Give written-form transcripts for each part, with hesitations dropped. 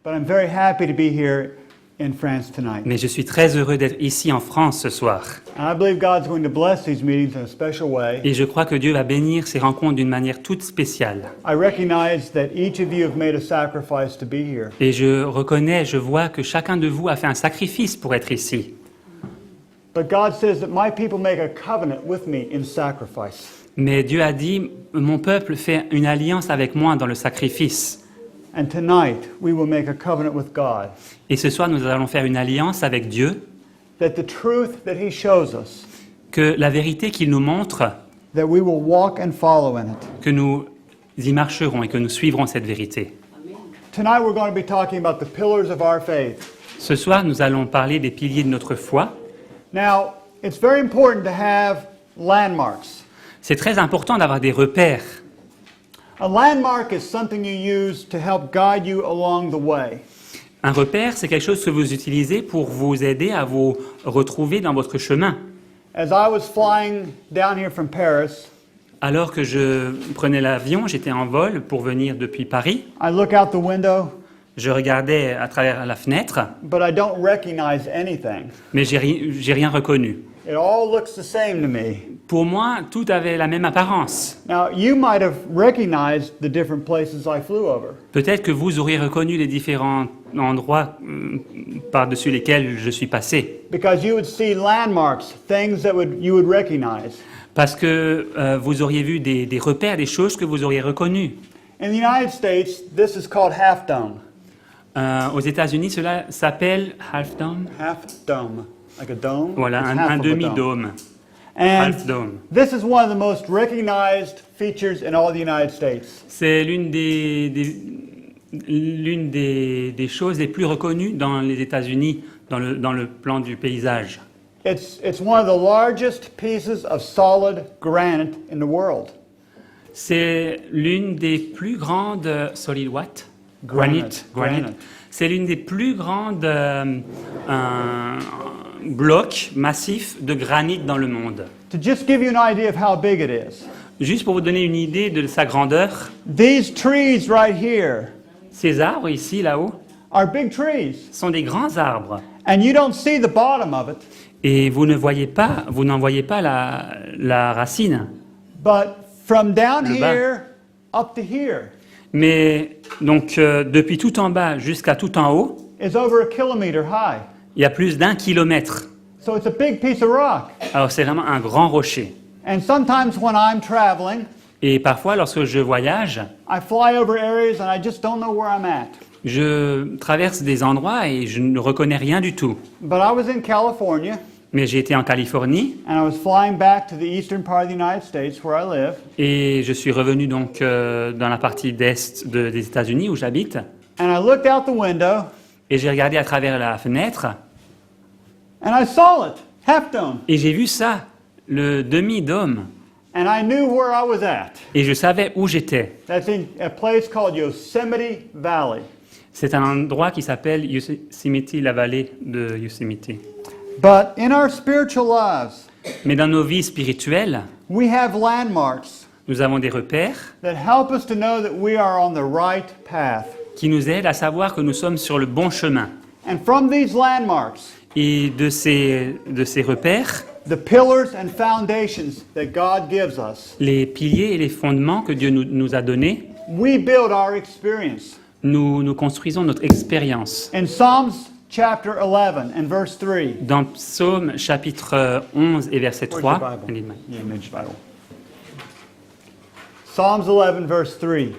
But I'm very happy to be here in France tonight. Mais je suis très heureux d'être ici en France ce soir. And I believe God's going to bless these meetings in a special way. Et je crois que Dieu va bénir ces rencontres d'une manière toute spéciale. I recognize that each of you have made a sacrifice to be here. Et je reconnais, je vois que chacun de vous a fait un sacrifice pour être ici. But God says that my people make a covenant with me in sacrifice. Mais Dieu a dit, mon peuple fait une alliance avec moi dans le sacrifice. And tonight we will make a covenant with God. Et ce soir, nous allons faire une alliance avec Dieu, That the truth that He shows us, que la vérité qu'il nous montre, that we will walk and follow in it. que nous y marcherons et que nous suivrons cette vérité. Tonight we're going to be talking about the pillars of our faith. Ce soir, nous allons parler des piliers de notre foi. Now, it's very important to have landmarks. C'est très important d'avoir des repères. A landmark is something you use to help guide you along the way. Un repère, c'est quelque chose que vous utilisez pour vous aider à vous retrouver dans votre chemin. As I was flying down here from Paris, Alors que je prenais l'avion, j'étais en vol pour venir depuis Paris. I look out the window, Je regardais à travers la fenêtre, but I don't recognize anything. mais j'ai rien reconnu. It all looks the same to me. Pour moi, tout avait la même apparence. Now, you might have recognized the different places I flew over. Peut-être que vous auriez reconnu les différents endroits par-dessus lesquels je suis passé. Because you would see landmarks, things that you would recognize. Parce que vous auriez vu des repères, des choses que vous auriez reconnues. In the United States, this is called Half Dome. Aux États-Unis, cela s'appelle Half Dome. Half Dome. Like a dome. Voilà, it's un half of a dome. demi-dôme. And Half Dome. this is one of the most recognized features in all the United States. C'est l'une des choses les plus reconnues dans les États-Unis, dans le plan du paysage. It's one of the largest pieces of solid granite in the world. C'est l'une des plus grandes solid what? Granite. C'est l'une des plus grandes blocs massifs de granit dans le monde. To just give you an idea of how big it is, Juste pour vous donner une idée de sa grandeur, these trees right here ces arbres ici, là-haut, are big trees, sont des grands arbres. and you don't see the bottom of it, Et vous n'en voyez pas la racine. but from down Le bas. here up to here Mais donc depuis tout en bas jusqu'à tout en haut, is over a kilometer high. il y a plus d'1 kilomètre. So it's a big piece of rock. Alors c'est vraiment un grand rocher. And sometimes when I'm traveling, Et parfois, lorsque je voyage, I fly over areas and I just don't know where I'm at. je traverse des endroits et je ne reconnais rien du tout. But I was in California, Mais j'ai été en Californie and I was flying back to the eastern part of the United States where I live, et je suis revenu donc dans la partie d'est des États-Unis où j'habite. and I looked out the window, Et j'ai regardé à travers la fenêtre and I saw it, Half Dome, et j'ai vu ça, le demi-dôme. and I knew where I was at. Et je savais où j'étais. That's in a place called Yosemite Valley. C'est un endroit qui s'appelle Yosemite, la vallée de Yosemite. But in our spiritual lives, Mais dans nos vies spirituelles, we have landmarks nous avons des repères that help us to know that we are on the right path. qui nous aident à savoir que nous sommes sur le bon chemin. And from these landmarks, Et de ces repères, the pillars and foundations that God gives us, les piliers et les fondements que Dieu nous a donnés, we build our experience. nous construisons notre expérience. In Psalms chapter 11 and verse 3. Dans Psaume chapitre 11 et verset 3, Where's your Bible? Yeah, Image Bible. Psalms 11 verse 3.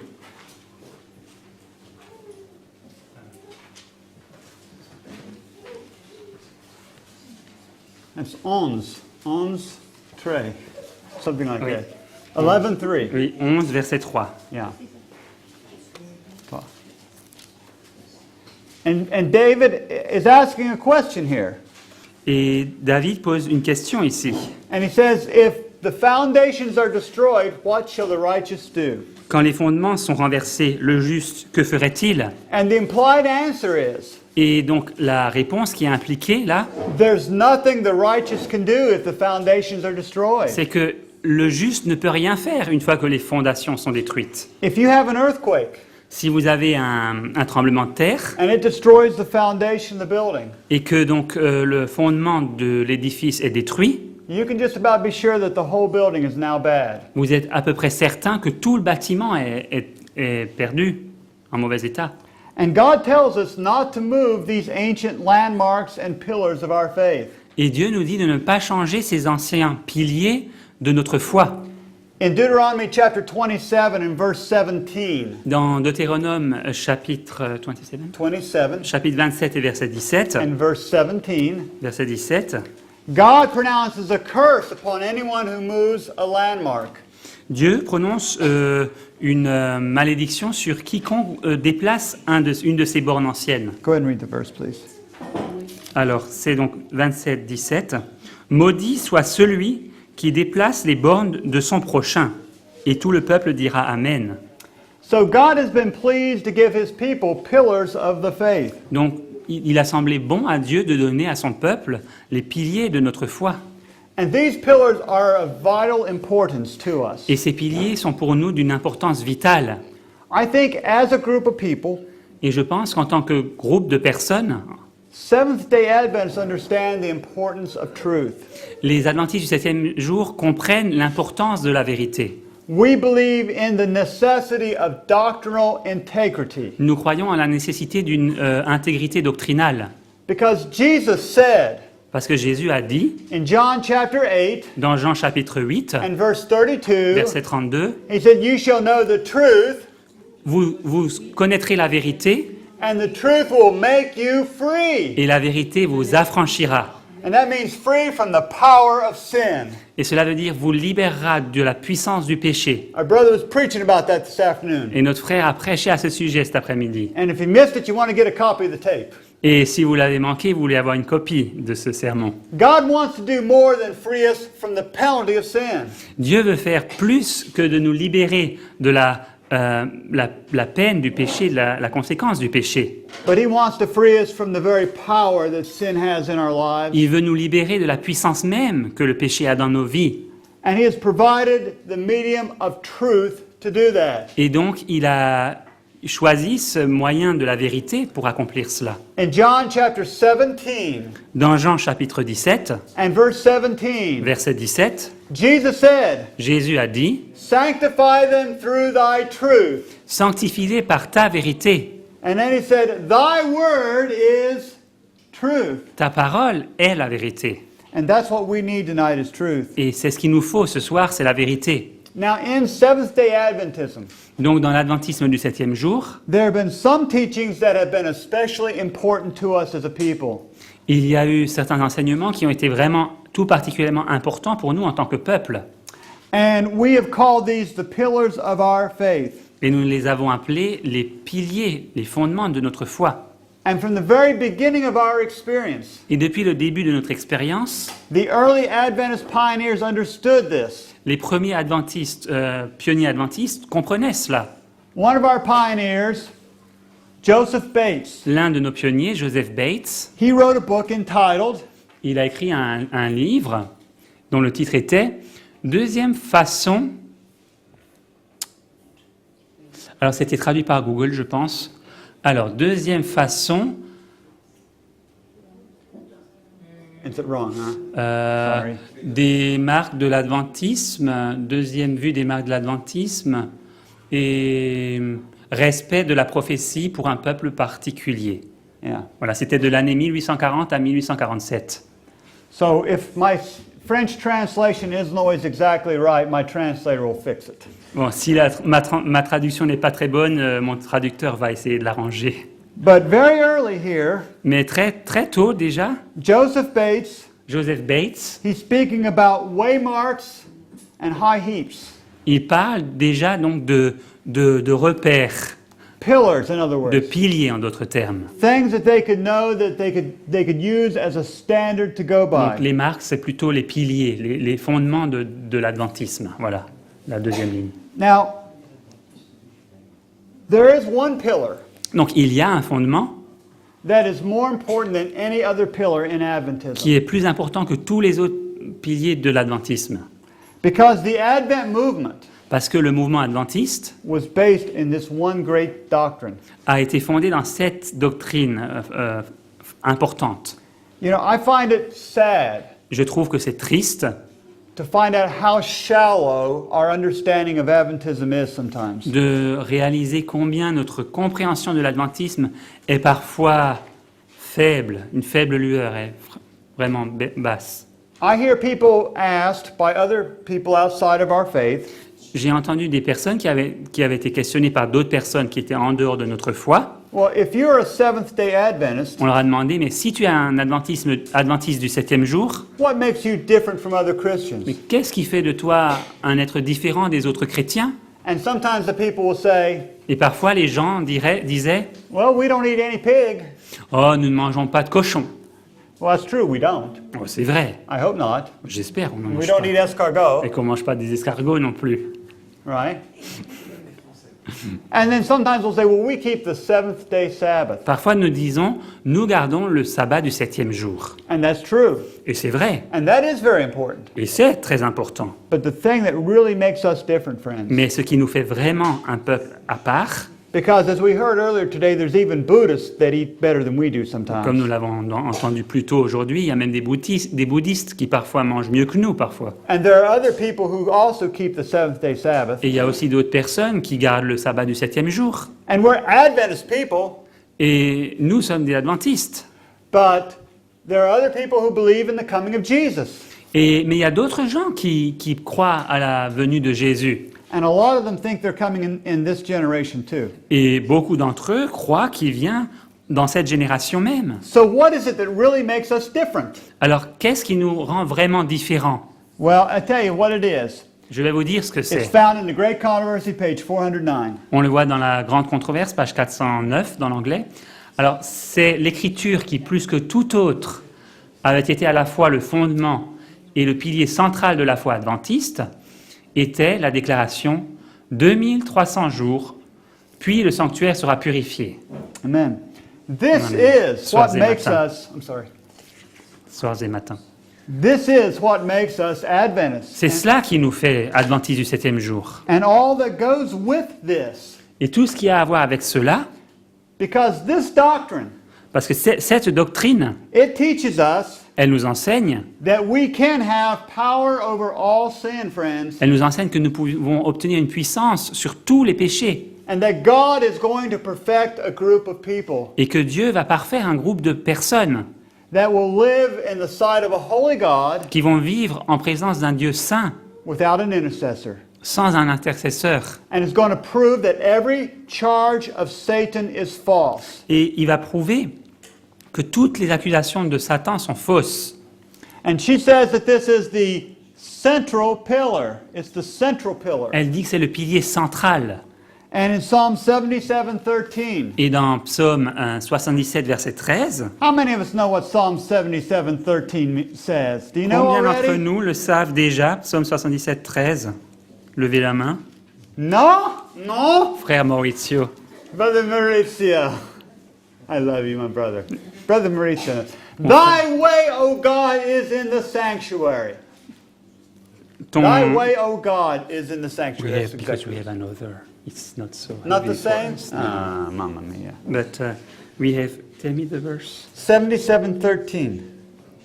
That's 11, 3, something like Oui. that. 11, 3. oui, 11 verset 3. Yeah. And David is asking a question here. Et David pose une question ici. And he says, if the foundations are destroyed, what shall the righteous do? Quand les fondements sont renversés, le juste, que ferait-il? And the implied answer is, Et donc la réponse qui est impliquée là, there's nothing the righteous can do if the foundations are destroyed. c'est que le juste ne peut rien faire une fois que les fondations sont détruites. If you have an earthquake, Si vous avez un tremblement de terre and it destroys the foundation of the building, et que donc le fondement de l'édifice est détruit, you can just about be sure that the whole building is now bad. vous êtes à peu près certain que tout le bâtiment est perdu, en mauvais état. And God tells us not to move these ancient landmarks and pillars of our faith. Et Dieu nous dit de ne pas changer ces anciens piliers de notre foi. In Deuteronomy chapter 27 and verse 17, Dans Deutéronome chapitre 27 et verset 17, and verse 17, verset 17, God pronounces a curse upon anyone who moves a landmark. Dieu prononce une malédiction sur quiconque déplace une de ces bornes anciennes. Go ahead and read the verse, please. Alors, c'est donc 27, 17. Maudit soit celui qui déplace les bornes de son prochain. Et tout le peuple dira Amen. So God has been pleased to give his people pillars of the faith. Donc, il a semblé bon à Dieu de donner à son peuple les piliers de notre foi. And these pillars are of vital importance to us. Et ces piliers sont pour nous d'une importance vitale. I think as a group of people, Et je pense qu'en tant que groupe de personnes, Seventh-day Adventists understand the importance of truth. les adventistes du 7e jour comprennent l'importance de la vérité. We believe in the necessity of doctrinal integrity. Nous croyons à la nécessité d'une intégrité doctrinale. Because Jesus said Parce que Jésus a dit, in John chapter 8 dans Jean chapitre 8, and verse 32, verset 32, he said, "You shall know the truth, vous connaîtrez la vérité and the truth will make you free." et la vérité vous affranchira. And that means free from the power of sin. Et cela veut dire vous libérera de la puissance du péché. Our brother was preaching about that this afternoon. Et notre frère a prêché à ce sujet cet après-midi. And if you missed it, you want to get a copy of the tape. Et si vous l'avez manqué, vous voulez avoir une copie de ce sermon. God wants to do more than free us from the penalty of sin. Dieu veut faire plus que de nous libérer de la peine du péché, de la conséquence du péché. But he wants to free us from the very power that sin has in our lives. Il veut nous libérer de la puissance même que le péché a dans nos vies. And he has provided the medium of truth to do that. Et donc, il a choisi ce moyen de la vérité pour accomplir cela. In John chapter 17 Dans Jean chapitre 17, and verse 17, verset 17, Jesus said, Jésus a dit, "Sanctify them through thy truth." « Sanctifie-les par ta vérité. And then he said, "Thy word is truth." Ta parole est la vérité. » And that's what we need tonight is truth. Et c'est ce qu'il nous faut ce soir, c'est la vérité. Now in Seventh-day Adventism, Donc, dans l'adventisme du 7e jour, there have been some teachings that have been especially important to us as a people. il y a eu certains enseignements qui ont été vraiment tout particulièrement importants pour nous en tant que peuple. And we have called these the pillars of our faith. Et nous les avons appelés les piliers, les fondements de notre foi. And from the very beginning of our experience, Et depuis le début de notre expérience, the early Adventist pioneers understood this. les premiers adventistes, pionniers adventistes comprenaient cela. One of our pioneers, Joseph Bates, L'un de nos pionniers, Joseph Bates, he wrote a book entitled il a écrit un livre dont le titre était « Deuxième façon ». Alors, c'était traduit par Google, je pense. Alors, deuxième façon Is it wrong, huh? Sorry. des marques de l'adventisme, deuxième vue des marques de l'adventisme et respect de la prophétie pour un peuple particulier. Yeah. Voilà, c'était de l'année 1840 à 1847. So if my French translation isn't always exactly right, my translator will fix it. Bon, si ma traduction n'est pas très bonne, mon traducteur va essayer de l'arranger. But very early here, Mais très, très tôt déjà, Joseph Bates, Joseph Bates, he's speaking about waymarks and high heaps. il parle déjà donc de repères, Pillars, in other de words. piliers en d'autres termes. Things that they could know that they could use as a standard to go Donc by. les marques, c'est plutôt les piliers, les fondements de l'adventisme. Voilà, la deuxième ligne. Now, there is one pillar Donc il y a un fondement that is more important than any other pillar in Adventism. qui est plus important que tous les autres piliers de l'adventisme. Because the Advent movement Parce que le mouvement adventiste was based in this one great doctrine. a été fondé dans cette doctrine importante. You know, I find it sad Je trouve que c'est triste to find out how shallow our understanding of Adventism is sometimes. de réaliser combien notre compréhension de l'adventisme est parfois faible, une faible lueur, est vraiment basse. I hear people asked by other people outside of our faith, J'ai entendu des personnes qui avaient été questionnées par d'autres personnes qui étaient en dehors de notre foi. well, if you're a Seventh-day Adventist, On leur a demandé, mais si tu es un adventiste du 7e jour, what makes you different from other Christians? mais qu'est-ce qui fait de toi un être différent des autres chrétiens? And sometimes the people will say, Et parfois les gens disaient, well, we don't eat any pig. oh, nous ne mangeons pas de cochon. Well, that's true, we don't. Oh, c'est vrai, I hope not. j'espère, on n'en We mange don't pas. eat escargot, Et qu'on ne mange pas des escargots non plus. right? And then sometimes we'll say, well, we keep the seventh-day Sabbath. Parfois nous disons, nous gardons le sabbat du 7e jour. And that's true. Et c'est vrai, And that is very important. et c'est très important. But the thing that really makes us different, friends, Mais ce qui nous fait vraiment un peuple à part, because as we heard earlier today, there's even Buddhists that eat better than we do comme sometimes. nous l'avons entendu plus tôt aujourd'hui, il y a même des bouddhistes qui parfois mangent mieux que nous parfois. And there are other people who also keep the seventh-day Sabbath. Et il y a aussi d'autres personnes qui gardent le sabbat du 7e jour. And we're Adventist people, Et nous sommes des adventistes. but there are other people who believe in the coming of Jesus. Mais il y a d'autres gens qui croient à la venue de Jésus. And a lot of them think they're coming in this generation too. Et beaucoup d'entre eux croient qu'il vient dans cette génération même. So what is it that really makes us different? Alors, qu'est-ce qui nous rend vraiment différents? Well, I tell you what it is. Je vais vous dire ce que It's c'est. found in the Great Controversy, page 409. On le voit dans la Grande Controverse, page 409 dans l'anglais. Alors, c'est l'écriture qui, plus que tout autre, avait été à la fois le fondement et le pilier central de la foi adventiste, était la déclaration « 2300 jours, puis le sanctuaire sera purifié Amen. This Amen. is Soirs what et makes matins. us, I'm sorry. ». Soirs et matins. This is what makes us Adventists. C'est cela qui nous fait adventistes du 7e jour. And all that goes with this. Et tout ce qui a à voir avec cela, Because this doctrine, parce que cette doctrine, it teaches us elle nous enseigne that we can have power over all sin, friends, Elle nous enseigne que nous pouvons obtenir une puissance sur tous les péchés and that God is going to perfect a group of people et que Dieu va parfaire un groupe de personnes that will live in the sight of a holy God qui vont vivre en présence d'un Dieu saint, without an intercessor. sans un intercesseur. And it's going to prove that every charge of Satan is false. Et il va prouver que toutes les accusations de Satan sont fausses. And she says that this is the central pillar. It's the central pillar. Elle dit que c'est le pilier central. And in Psalm 77:13, Et dans Psaume 77, verset 13, how many of us know what Psalm 77:13 says? Do you know combien d'entre already? nous le savent déjà? Psaume 77, 13. Levez la main. No? No? Frère Maurizio. Brother Maurizio. I love you, my brother. Brother Maurizio. Thy way, O God, is in the sanctuary. Thy way, O God, is in the We sanctuary. have, That's because exactly we have another. It's not so. Not the heavy for same? us. Ah, mamma mia. But we have. Tell me the verse. 77:13.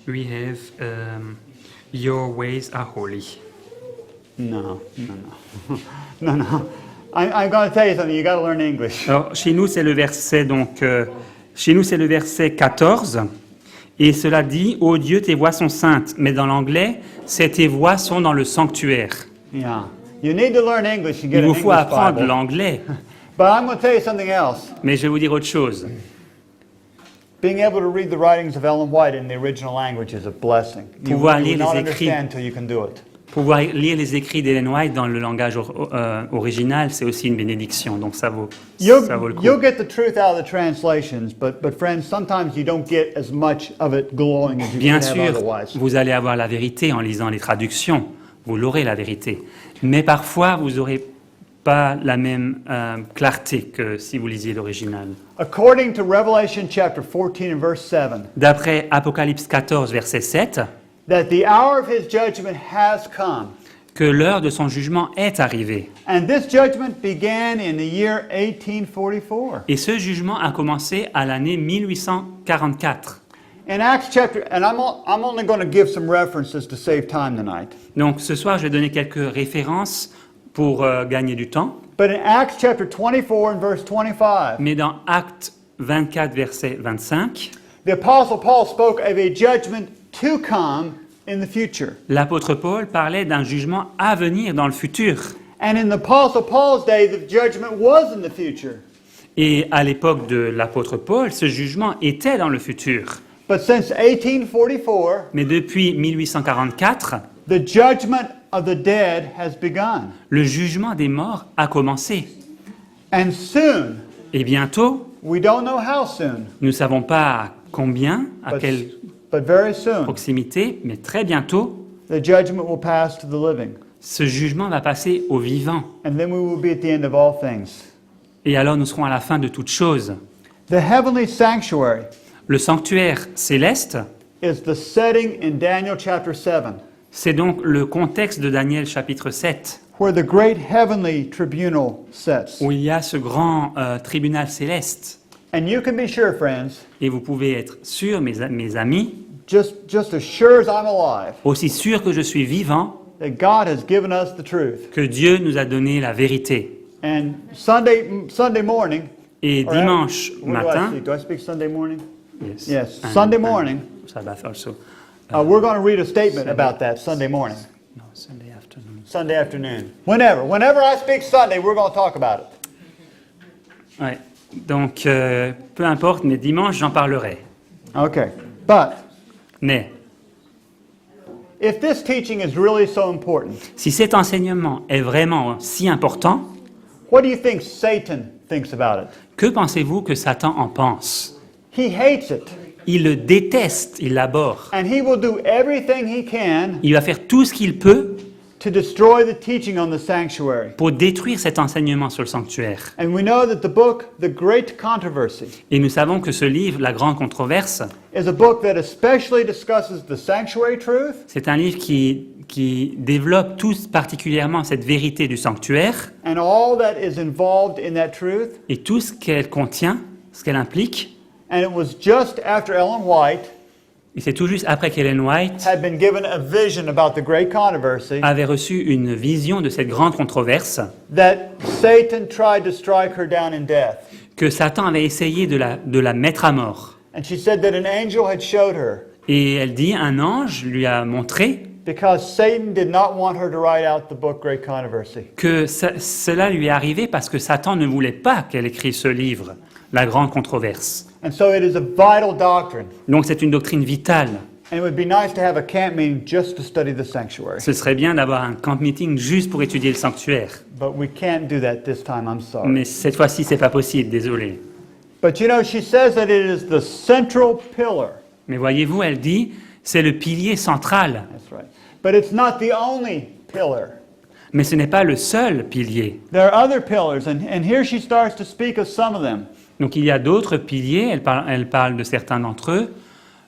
We have. Your ways are holy. No. No. I'm going to tell you something. You got to learn English. Alors, chez nous, c'est le verset chez nous, c'est le verset 14. Et cela dit, ô Dieu, tes voies sont saintes. Mais dans l'anglais, c'est tes voies sont dans le sanctuaire. Yeah. You need to learn English. You get Il an vous faut English apprendre Bible. l'anglais. But I'm going to tell you something else. Mais je vais vous dire autre chose. Being able to read the writings of Ellen White in the original language is a blessing. You Pouvoir will lire not les écrits. understand until you can do it. Pouvoir lire les écrits d'Ellen White dans le langage original, c'est aussi une bénédiction. Donc ça vaut le coup. You'll get the truth out of the translations, but friends, sometimes you don't get as much of it glowing as you Bien can have sûr, otherwise. vous allez avoir la vérité en lisant les traductions. Vous l'aurez la vérité. Mais parfois, vous n'aurez pas la même clarté que si vous lisiez l'original. According to Revelation chapter 14 and verse 7, D'après Apocalypse 14, verset 7, that the hour of his judgment has come, que l'heure de son jugement est arrivée. And this judgment began in the year 1844. Et ce jugement a commencé à l'année 1844. In Acts chapter, and I'm only going to give some references to save time tonight. Donc ce soir, je vais donner quelques références pour gagner du temps. But in Acts chapter 24 and verse 25, Mais dans Actes 24, verset 25, the Apostle Paul spoke of a judgment to come in the future. l'apôtre Paul parlait d'un jugement à venir dans le futur. And in the Apostle Paul's day, the judgment was in the future. Et à l'époque de l'apôtre Paul, ce jugement était dans le futur. But since 1844, Mais depuis 1844, the judgment of the dead has begun. le jugement des morts a commencé. And soon, Et bientôt, we don't know how soon, nous ne savons pas combien, à but, quelle but very soon, proximité, mais très bientôt, the judgment will pass to the living. ce jugement va passer aux vivants. And then we will be at the end of all things. Et alors nous serons à la fin de toutes choses. The heavenly sanctuary Le sanctuaire céleste, is the setting in Daniel chapter 7, c'est donc le contexte de Daniel chapitre 7, where the great heavenly tribunal sits. où il y a ce grand tribunal céleste. And you can be sure, friends, Et vous pouvez être sûrs, mes amis, just as sure as I'm alive, aussi sûrs que je suis vivant, that God has given us the truth. que Dieu nous a donné la vérité. And Sunday morning, Et or dimanche what matin, do I speak Sunday morning? yes, Yes, and- Sunday and morning. Sabbath also. We're going to read a statement about that Sunday morning, No, Sunday afternoon. Sunday afternoon. Whenever I speak Sunday, we're going to talk about it. Ouais. Donc, peu importe, mais dimanche, j'en parlerai. Okay, but Mais if this teaching is really so important, si cet enseignement est vraiment si important, what do you think Satan thinks about it? que pensez-vous que Satan en pense? He hates it, Il le déteste, il l'abhorre. and he will do everything he can Il va faire tout ce qu'il peut to destroy the teaching on the sanctuary. pour détruire cet enseignement sur le sanctuaire. And we know that the book, The Great Controversy, Et nous savons que ce livre, La Grande Controverse, is a book that especially discusses the sanctuary truth c'est un livre qui développe tout particulièrement cette vérité du sanctuaire and all that is involved in that truth. et tout ce qu'elle contient, ce qu'elle implique. And it was just after Ellen White Et c'est tout juste après qu'Ellen White had been given a vision about the Great Controversy avait reçu une vision de cette grande controverse that Satan tried to strike her down in death. que Satan avait essayé de la mettre à mort. And she said that an angel had showed her Et elle dit, un ange lui a montré because Satan did not want her to write out the book Great Controversy. que cela lui est arrivé parce que Satan ne voulait pas qu'elle écrive ce livre, La Grande Controverse. And so it is a vital doctrine. Donc c'est une doctrine vitale. And it would be nice to have a camp meeting just to study the sanctuary. Ce serait bien d'avoir un camp meeting juste pour étudier le sanctuaire. But we can't do that this time, I'm sorry. Mais cette fois-ci, c'est pas possible, désolé. But you know, she says that it is the central pillar. Mais voyez-vous, elle dit, c'est le pilier central. That's right. But it's not the only pillar. Mais ce n'est pas le seul pilier. There are other pillars, and here she starts to speak of some of them. Donc il y a d'autres piliers, elle parle de certains d'entre eux.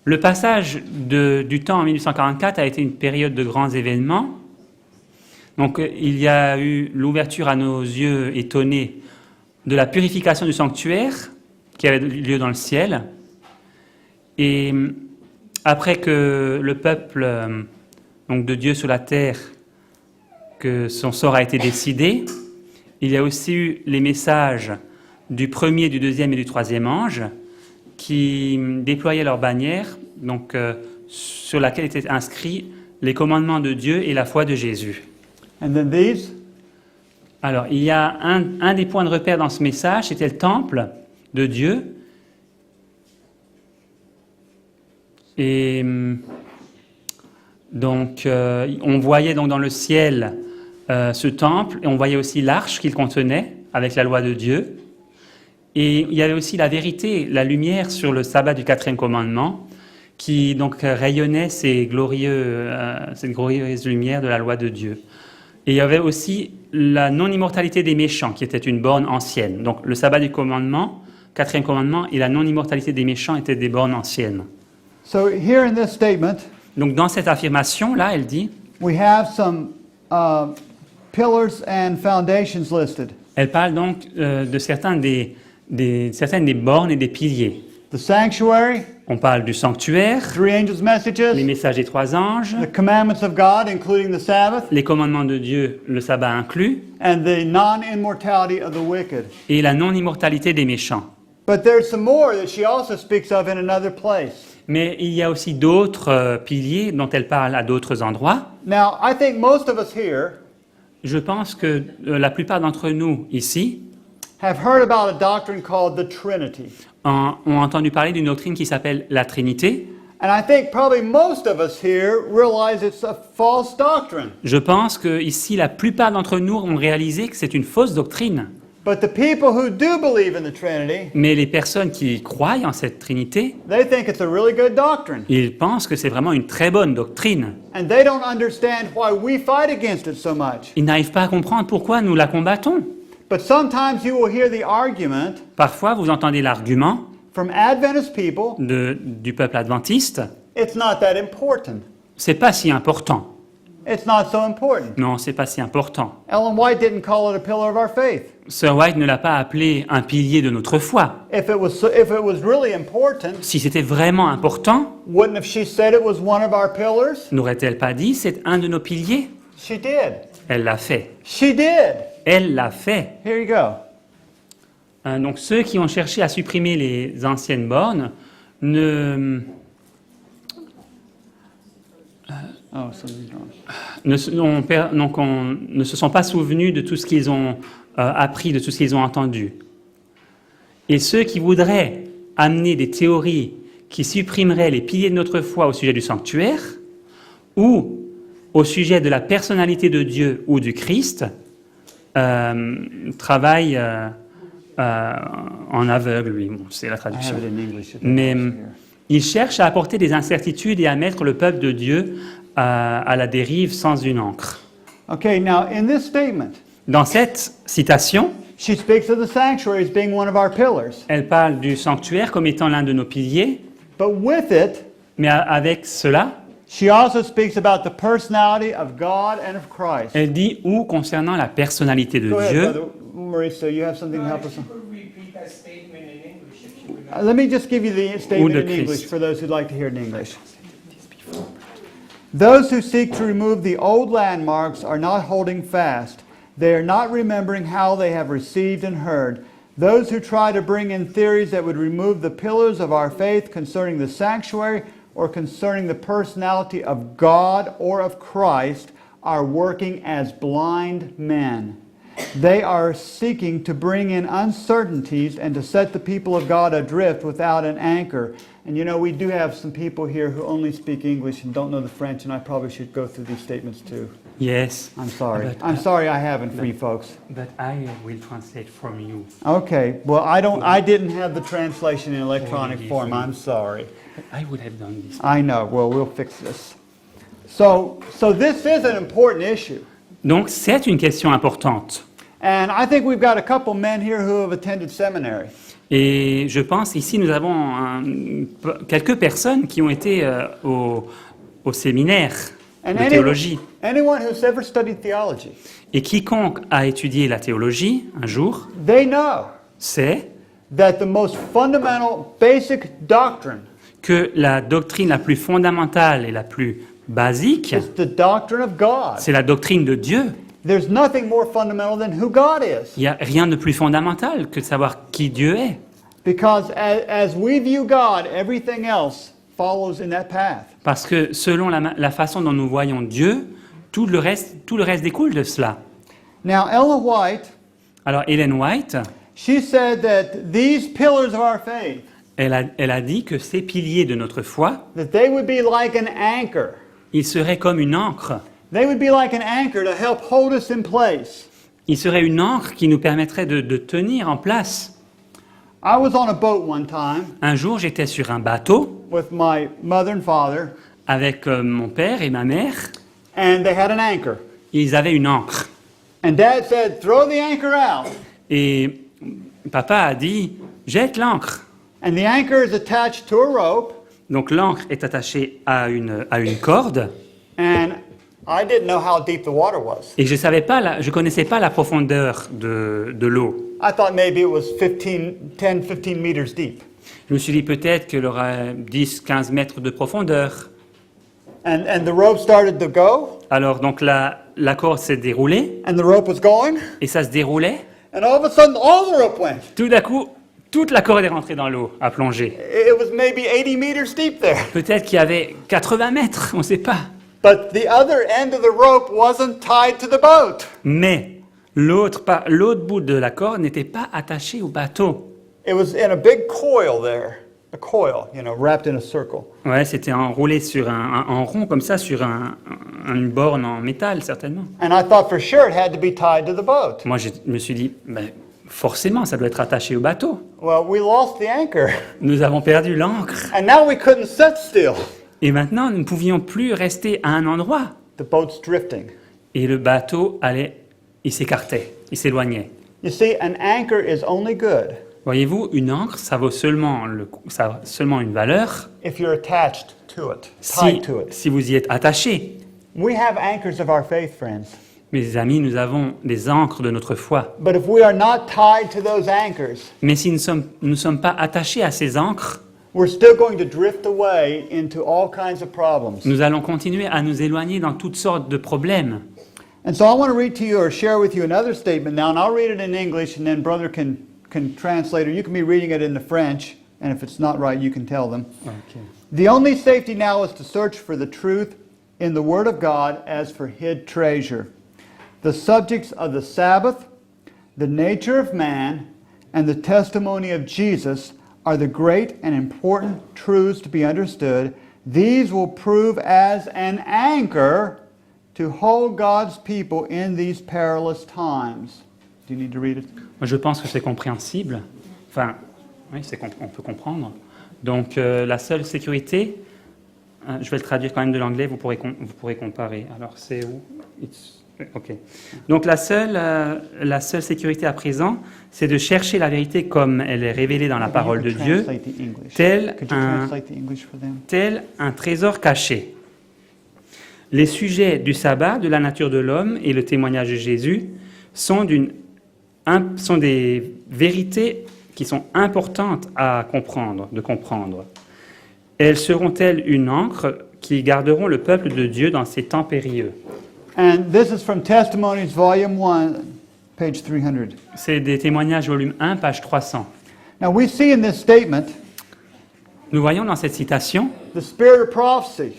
Le passage du temps en 1844 a été une période de grands événements. Donc il y a eu l'ouverture à nos yeux étonnés de la purification du sanctuaire qui avait lieu dans le ciel. Et après que le peuple donc de Dieu sur la terre, que son sort a été décidé, il y a aussi eu les messages du premier, du deuxième et du troisième ange qui déployaient leurs bannières, donc, sur laquelle étaient inscrits les commandements de Dieu et la foi de Jésus. And then these, Alors, il y a un des points de repère dans ce message, c'était le temple de Dieu. Et donc, on voyait donc dans le ciel ce temple, et on voyait aussi l'arche qu'il contenait avec la loi de Dieu. Et il y avait aussi la vérité, la lumière sur le sabbat du quatrième commandement, qui donc rayonnait cette glorieuse lumière de la loi de Dieu. Et il y avait aussi la non-immortalité des méchants, qui était une borne ancienne. Donc le sabbat du commandement, quatrième commandement, et la non-immortalité des méchants étaient des bornes anciennes. so here in this statement, Donc dans cette affirmation-là, elle dit, we have some pillars and foundations listed. Elle parle donc de certaines des bornes et des piliers. The sanctuary, On parle du sanctuaire, 3 angels' les messages, messages des 3 anges, the commandments of God, including the Sabbath, les commandements de Dieu, le sabbat inclus, and the non-immortality of the wicked. et la non-immortalité des méchants. But there's some more that she also speaks of in another place. Mais il y a aussi d'autres piliers dont elle parle à d'autres endroits. Now, I think most of us here Je pense que la plupart d'entre nous ici have heard about a doctrine called the Trinity. ont entendu parler d'une doctrine qui s'appelle la Trinité. And I think probably most of us here realize it's a false doctrine. Je pense que ici la plupart d'entre nous ont réalisé que c'est une fausse doctrine. But the people who do believe in the Trinity, Mais les personnes qui croient en cette Trinité, they think it's a really good doctrine. ils pensent que c'est vraiment une très bonne doctrine. And they don't understand why we fight against it so much. Ils n'arrivent pas à comprendre pourquoi nous la combattons. But sometimes you will hear the argument Parfois, vous entendez l'argument from Adventist people, du peuple adventiste, it's not that important. c'est pas si important. It's not so important. Non, c'est pas si important. Ellen White didn't call it a pillar of our faith. Sir White ne l'a pas appelé un pilier de notre foi. If it was really important, Si c'était vraiment important, wouldn't have she said it was one of our pillars? n'aurait-elle pas dit c'est un de nos piliers? She did. Elle l'a fait. She did. Elle l'a fait. Here you go. Donc ceux qui ont cherché à supprimer les anciennes bornes ne se sont pas souvenus de tout ce qu'ils ont appris, de tout ce qu'ils ont entendu. Et ceux qui voudraient amener des théories qui supprimeraient les piliers de notre foi au sujet du sanctuaire ou au sujet de la personnalité de Dieu ou du Christ travaillent en aveugle, oui, bon, c'est la traduction. Mais ils cherchent à apporter des incertitudes et à mettre le peuple de Dieu à la dérive sans une ancre. Okay, now in this statement, Dans cette citation, she speaks of the sanctuary as being one of our pillars. elle parle du sanctuaire comme étant l'un de nos piliers, But with it, mais avec cela, she also speaks about the personality of God and of Christ. elle dit ou concernant la personnalité de Go ahead, Dieu. Brother Marisa, you have something to help us? If you could repeat that statement in English, if you would like. Let me just give you the statement de in English Christ. for those who'd like to hear it in English. Those who seek to remove the old landmarks are not holding fast. They are not remembering how they have received and heard. Those who try to bring in theories that would remove the pillars of our faith concerning the sanctuary or concerning the personality of God or of Christ are working as blind men. They are seeking to bring in uncertainties and to set the people of God adrift without an anchor. And you know, we do have some people here who only speak English and don't know the French, and I probably should go through these statements too. Yes. I'm sorry. But, I'm sorry I haven't for you folks. But I will translate from you. Okay, well, I didn't have the translation in electronic form. I'm sorry. I would have done this. I know. Well, we'll fix this. So this is an important issue. Donc c'est une question importante. And I think we've got a couple men here who have attended seminary. Et je pense ici nous avons quelques personnes qui ont été au séminaire And de théologie. anyone who's ever studied theology, Et quiconque a étudié la théologie un jour they know sait that the most fundamental, basic doctrine que la doctrine la plus fondamentale et la plus basique, is the doctrine of God. c'est la doctrine de Dieu. There's nothing more fundamental than who God is. Il n'y a rien de plus fondamental que de savoir qui Dieu est. Because as we view God, everything else follows in that path. Parce que selon la façon dont nous voyons Dieu, tout le reste découle de cela. Now, Ellen White, Alors Ellen White, she said that these pillars of our faith, elle a dit que ces piliers de notre foi, that they would be like an anchor. ils seraient comme une ancre. They would be like an anchor to help hold us in place. Ils seraient une ancre qui nous permettrait de tenir en place. I was on a boat one time Un jour, j'étais sur un bateau with my mother and father, avec mon père et ma mère. and they had an anchor. Ils avaient une ancre. And Dad said, throw the anchor out. Et papa a dit, jette l'ancre. And the anchor is attached to a rope, Donc l'ancre est attachée à une corde. and I didn't know how deep the water was. Et je connaissais pas la profondeur de l'eau. I thought maybe it was 10, 15 meters deep. Je me suis dit peut-être qu'elle aura 10, 15 mètres de profondeur. And the rope started to go, Alors donc la corde s'est déroulée and the rope was going, et ça se déroulait. and all of a sudden all the rope went. Tout d'un coup, toute la corde est rentrée dans l'eau, a plongé. It was maybe 80 meters deep there. Peut-être qu'il y avait 80 mètres, on ne sait pas. But the other end of the rope wasn't tied to the boat. Mais l'autre bout de la corde n'était pas attaché au bateau. It was in a big coil there. A coil, wrapped in a circle. Ouais, c'était enroulé en rond comme ça sur une borne en métal certainement. And I thought for sure it had to be tied to the boat. Moi, je me suis dit, ben, forcément, ça doit être attaché au bateau. Well, we lost the anchor. Nous avons perdu l'ancre. And now we couldn't sit still. Et maintenant, nous ne pouvions plus rester à un endroit. The boat's drifting. Et le bateau il s'écartait, il s'éloignait. You see, an anchor is only good Voyez-vous, une ancre, ça vaut seulement une valeur if you're attached to it, tied to it. si vous y êtes attaché. We have anchors of our faith, friends. Mes amis, nous avons des ancres de notre foi. But if we are not tied to those anchors, Mais si nous ne sommes pas attachés à ces ancres, we're still going to drift away into all kinds of problems. nous allons continuer à nous éloigner dans toutes sortes de problèmes. And so I want to read to you or share with you another statement now, and I'll read it in English, and then Brother can translate, or you can be reading it in the French, and if it's not right, you can tell them. The only safety now is to search for the truth in the Word of God as for hid treasure. The subjects of the Sabbath, the nature of man, and the testimony of Jesus are the great and important truths to be understood. These will prove as an anchor to hold God's people in these perilous times. Do you need to read it? Moi, je pense que c'est compréhensible. Enfin, oui, on peut comprendre. Donc, la seule sécurité, je vais le traduire quand même de l'anglais, vous pourrez comparer. Alors, c'est où? OK. Donc, la seule sécurité à présent, c'est de chercher la vérité comme elle est révélée dans la parole de Dieu, tel un trésor caché. Les sujets du sabbat, de la nature de l'homme et le témoignage de Jésus sont des vérités qui sont importantes de comprendre. Elles seront-elles une encre qui garderont le peuple de Dieu dans ces temps périlleux? And this is from Testimonies, Volume 1, page 300. C'est des témoignages volume 1, page 300. Now we see in this statement Nous voyons dans cette citation the spirit of prophecy,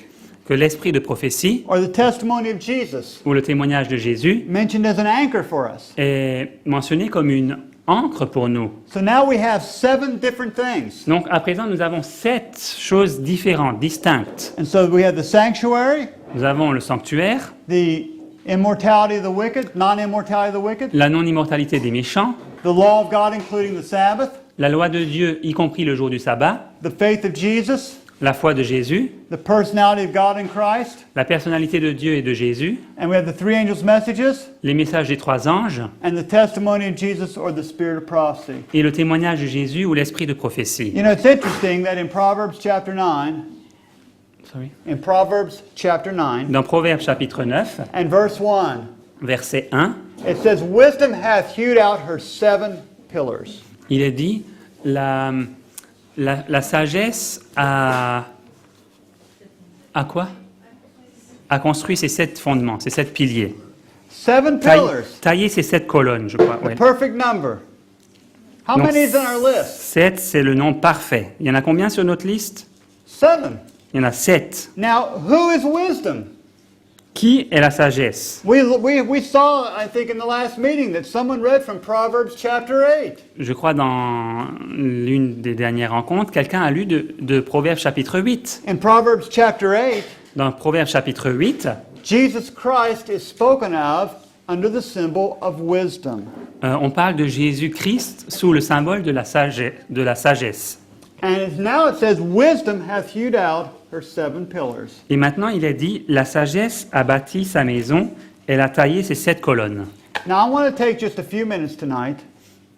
que l'esprit de prophétie, or the testimony of Jesus, ou le témoignage de Jésus, mentioned as an anchor for us. est mentionné comme une encre pour nous. So now we have 7 different things. Donc à présent, nous avons 7 choses différentes, distinctes. And so we have the sanctuary, Nous avons le sanctuaire, the immortality of the wicked, non-immortality of the wicked, la non-immortalité des méchants, the law of God including the Sabbath, la loi de Dieu, y compris le jour du sabbat, the faith of Jesus, la foi de Jésus, the personality of God in Christ, la personnalité de Dieu et de Jésus, and we have the 3 angels' messages, les messages des 3 anges and the testimony of Jesus or the spirit of prophecy. et le témoignage de Jésus ou l'esprit de prophétie. You know, it's interesting that in Proverbs chapter 9, Dans Proverbes chapitre 9, and verse 1, verset 1, it says, "Wisdom hath hewed out her 7 pillars." il est dit, la sagesse a quoi? A construit ces 7 fondements, ces 7 piliers. 7 pillars, Taillé ces 7 colonnes, je crois. the Ouais. perfect number. How Donc, many is in our list? 7, c'est le nombre parfait. Il y en a combien sur notre liste? 7. Il y en a 7. Now, who is wisdom? Qui est la sagesse? We saw, I think, in the last meeting that someone read from Proverbs chapter 8. Je crois dans l'une des dernières rencontres, quelqu'un a lu de Proverbes chapitre 8. In Proverbs chapter 8, Dans Proverbes chapitre 8, Jesus Christ is spoken of under the symbol of wisdom. on parle de Jésus-Christ sous le symbole de la sagesse. And now it says, wisdom hath hewed out her 7 pillars. Et maintenant, il est dit, la sagesse a bâti sa maison, elle a taillé ses 7 colonnes. Now I want to take just a few minutes tonight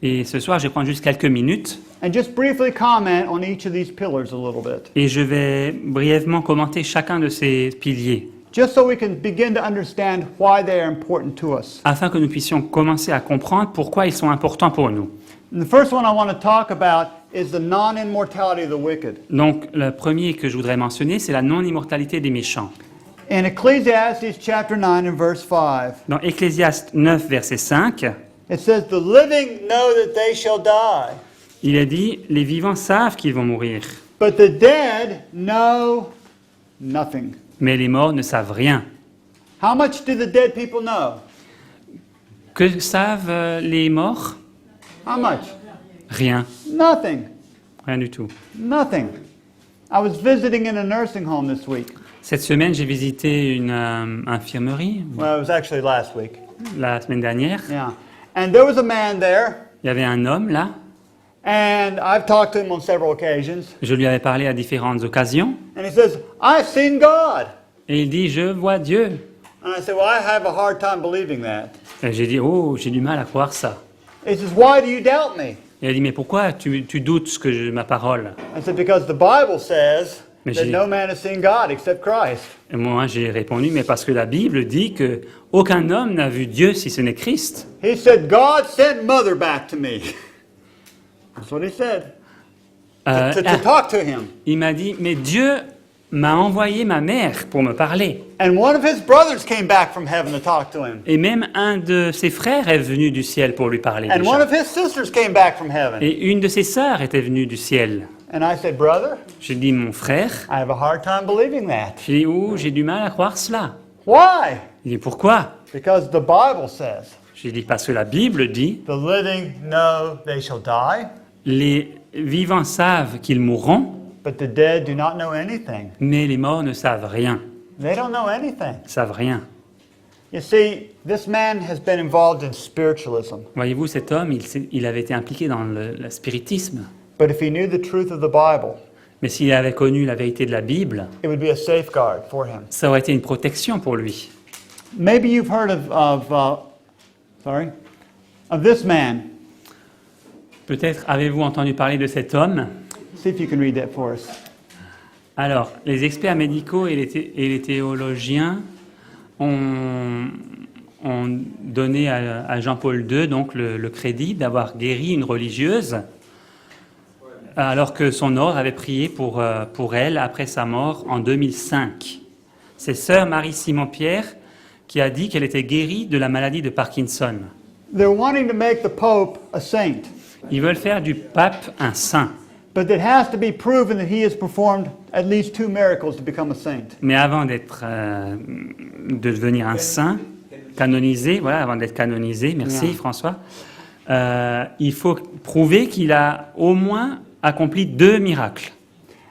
Et ce soir, je vais prendre juste quelques minutes and just briefly comment on each of these pillars a little bit. et je vais brièvement commenter chacun de ces piliers. just so we can begin to understand why they are important to us. afin que nous puissions commencer à comprendre pourquoi ils sont importants pour nous. And the first one I want to talk about is the non-immortality of the wicked. Donc, le premier que je voudrais mentionner, c'est la non-immortalité des méchants. In Ecclesiastes chapter 9 and verse 5, Dans Ecclésiaste 9, verset 5, it says, "The living know that they shall die, il est dit « Les vivants savent qu'ils vont mourir, but the dead know nothing." mais les morts ne savent rien. How much do the dead people know? Que savent les morts? How much? Rien. Nothing. Rien du tout. Nothing. I was visiting in a nursing home this week. Cette semaine, j'ai visité une infirmerie, Well, it was actually last week. la semaine dernière. Yeah. And there was a man there, Il y avait un homme là. and I've talked to him on several occasions, Je lui avais parlé à différentes occasions. and he says, "I've seen God." Et il dit « Je vois Dieu And I said, "Well, I have a hard time believing that." ». Et j'ai dit « Oh, j'ai du mal à croire ça. He says, "Why do you doubt me?" Et il a dit « Mais pourquoi tu doutes ma parole ?» I said, "Because the Bible says Mais that j'ai- no man has seen God except Christ." Et moi, j'ai répondu « Mais parce que la Bible dit que aucun homme n'a vu Dieu si ce n'est Christ. He said, "God sent Mother back to me." That's what he said. To talk to him. Il m'a dit « Mais Dieu m'a envoyé ma mère pour me parler. And one of his brothers came back from heaven to talk to him. Et même un de ses frères est venu du ciel pour lui parler. And one déjà. of his sisters came back from heaven. Et une de ses sœurs était venue du ciel. And I said, "Brother, J'ai dit « Mon frère ?» I have a hard time believing that." J'ai dit « Oh, j'ai du mal à croire cela. Why? » Il dit « Pourquoi ?» Because the Bible says, J'ai dit « Parce que la Bible dit "The living know they shall die, les vivants savent qu'ils mourront, but the dead do not know anything." mais les morts ne savent rien. They don't know anything. Ils savent rien. You see, this man has been involved in spiritualism. Voyez-vous, cet homme, il avait été impliqué dans le spiritisme. But if he knew the truth of the Bible, Mais s'il avait connu la vérité de la Bible, it would be a safeguard for him. ça aurait été une protection pour lui. Maybe you've heard of this man. Peut-être avez-vous entendu parler de cet homme. See if you can read that for us. Alors, les experts médicaux et les théologiens ont donné à Jean-Paul II donc le crédit d'avoir guéri une religieuse alors que son ordre avait prié pour elle après sa mort en 2005. C'est sœur Marie-Simon-Pierre qui a dit qu'elle était guérie de la maladie de Parkinson. They're wanting to make the Pope a saint, Ils veulent faire du pape un saint. but it has to be proven that he has performed at least 2 miracles to become a saint. Mais avant de devenir un saint, canonisé, voilà, avant d'être canonisé, merci Yeah. François, il faut prouver qu'il a au moins accompli 2 miracles.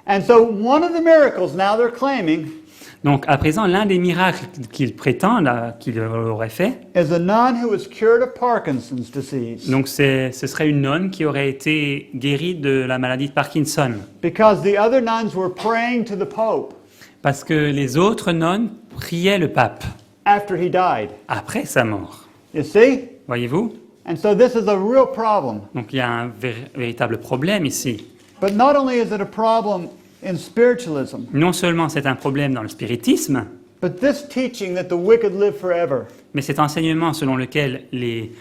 And so one of the miracles now they're claiming Donc à présent, l'un des miracles qu'il prétend qu'il aurait fait, is a nun who was cured of Parkinson's disease donc ce serait une nonne qui aurait été guérie de la maladie de Parkinson. because the other nuns were praying to the Pope Parce que les autres nonnes priaient le pape after he died. après sa mort. You see? Voyez-vous? And so this is a real problem. Donc il y a un véritable problème ici. But not only is it a problem in spiritualism, Non seulement c'est un problème dans le spiritisme, but this teaching that the wicked live forever mais cet enseignement selon lequel les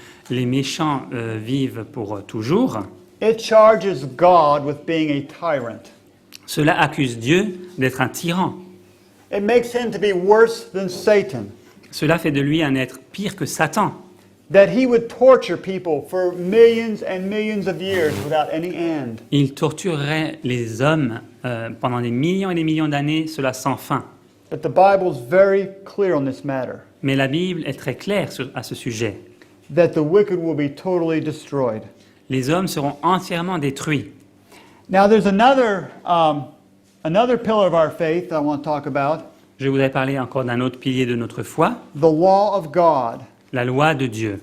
méchants vivent pour toujours, it charges God with being a tyrant. cela accuse Dieu d'être un tyran. It makes him to be worse than Satan, Cela fait de lui un être pire que Satan, that he would torture people for millions and millions of years without any end. il torturerait les hommes pendant des millions et des millions d'années, cela sans fin. But the Bible is very clear on this matter, Mais la Bible est très claire à ce sujet. that the wicked will be totally destroyed. Les hommes seront entièrement détruits. Now there's another pillar of our faith I want to talk about, Je voudrais parler encore d'un autre pilier de notre foi, the law of God. la loi de Dieu.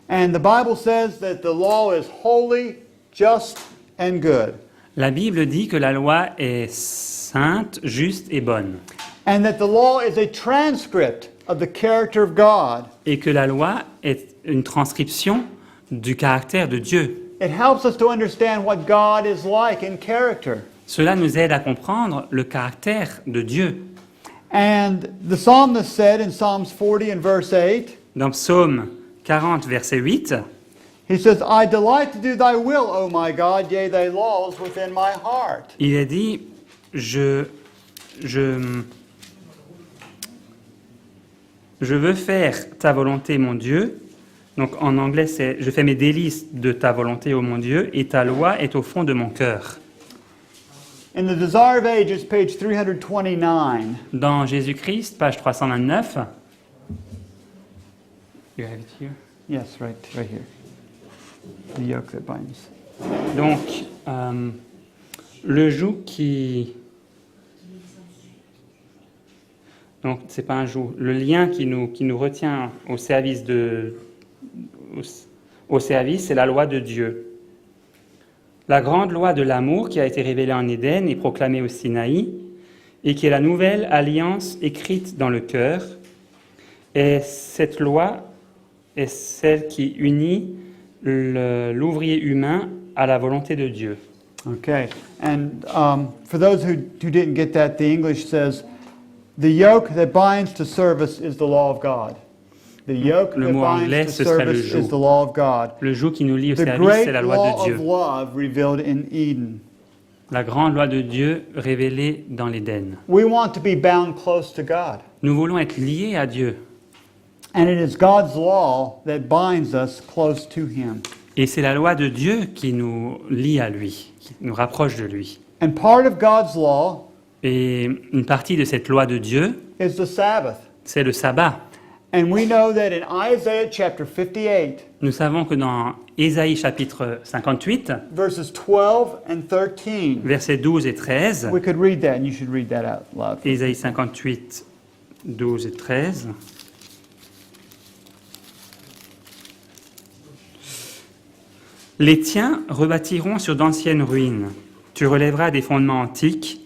And the Bible says that the law is holy, just, and good. La Bible dit que la loi est sainte, juste et bonne. And that the law is a transcript of the character of God. Et que la loi est une transcription du caractère de Dieu. It helps us to understand what God is like in character. Cela nous aide à comprendre le caractère de Dieu. And the psalmist said in Psalms 40 and verse 8, Dans Psaume 40, verset 8, he says, I delight to do thy will, O my God, yea, thy laws within my heart. il a dit, je veux faire ta volonté, mon Dieu. Donc en anglais, c'est je fais mes délices de ta volonté, ô mon Dieu, et ta loi est au fond de mon cœur. In the Desire of Ages, page 329, Dans Jésus-Christ, page 329. You have it here. yes, right here. The yoke that binds. Donc, le joug qui... Donc, c'est pas un joug. Le lien qui nous retient au service, au service, c'est la loi de Dieu. La grande loi de l'amour qui a été révélée en Éden et proclamée au Sinaï, et qui est la nouvelle alliance écrite dans le cœur. Et cette loi est celle qui unit l'ouvrier humain à la volonté de Dieu. Okay, and for those who didn't get that, the English says, the yoke that binds to service is the law of God. The yoke Le that mot anglais, binds to ce serait le service joug. is the law of God. Le joug qui nous lie au The service, great c'est la loi law de of Dieu. love revealed in Eden. La grande loi de Dieu révélée dans l'Éden. We want to be bound close to God. Nous voulons être liés à Dieu. And it is God's law that binds us close to Him. Et c'est la loi de Dieu qui nous lie à lui, qui nous rapproche de lui. And part of God's law Et une partie de cette loi de Dieu, is the Sabbath. c'est le sabbat. And we know that in Isaiah chapter 58, Nous savons que dans Ésaïe chapitre 58, verses 12 and 13, versets 12 et 13, we could read that, and you should read that out loud. Ésaïe 58, 12 et 13, les tiens rebâtiront sur d'anciennes ruines. Tu relèveras des fondements antiques.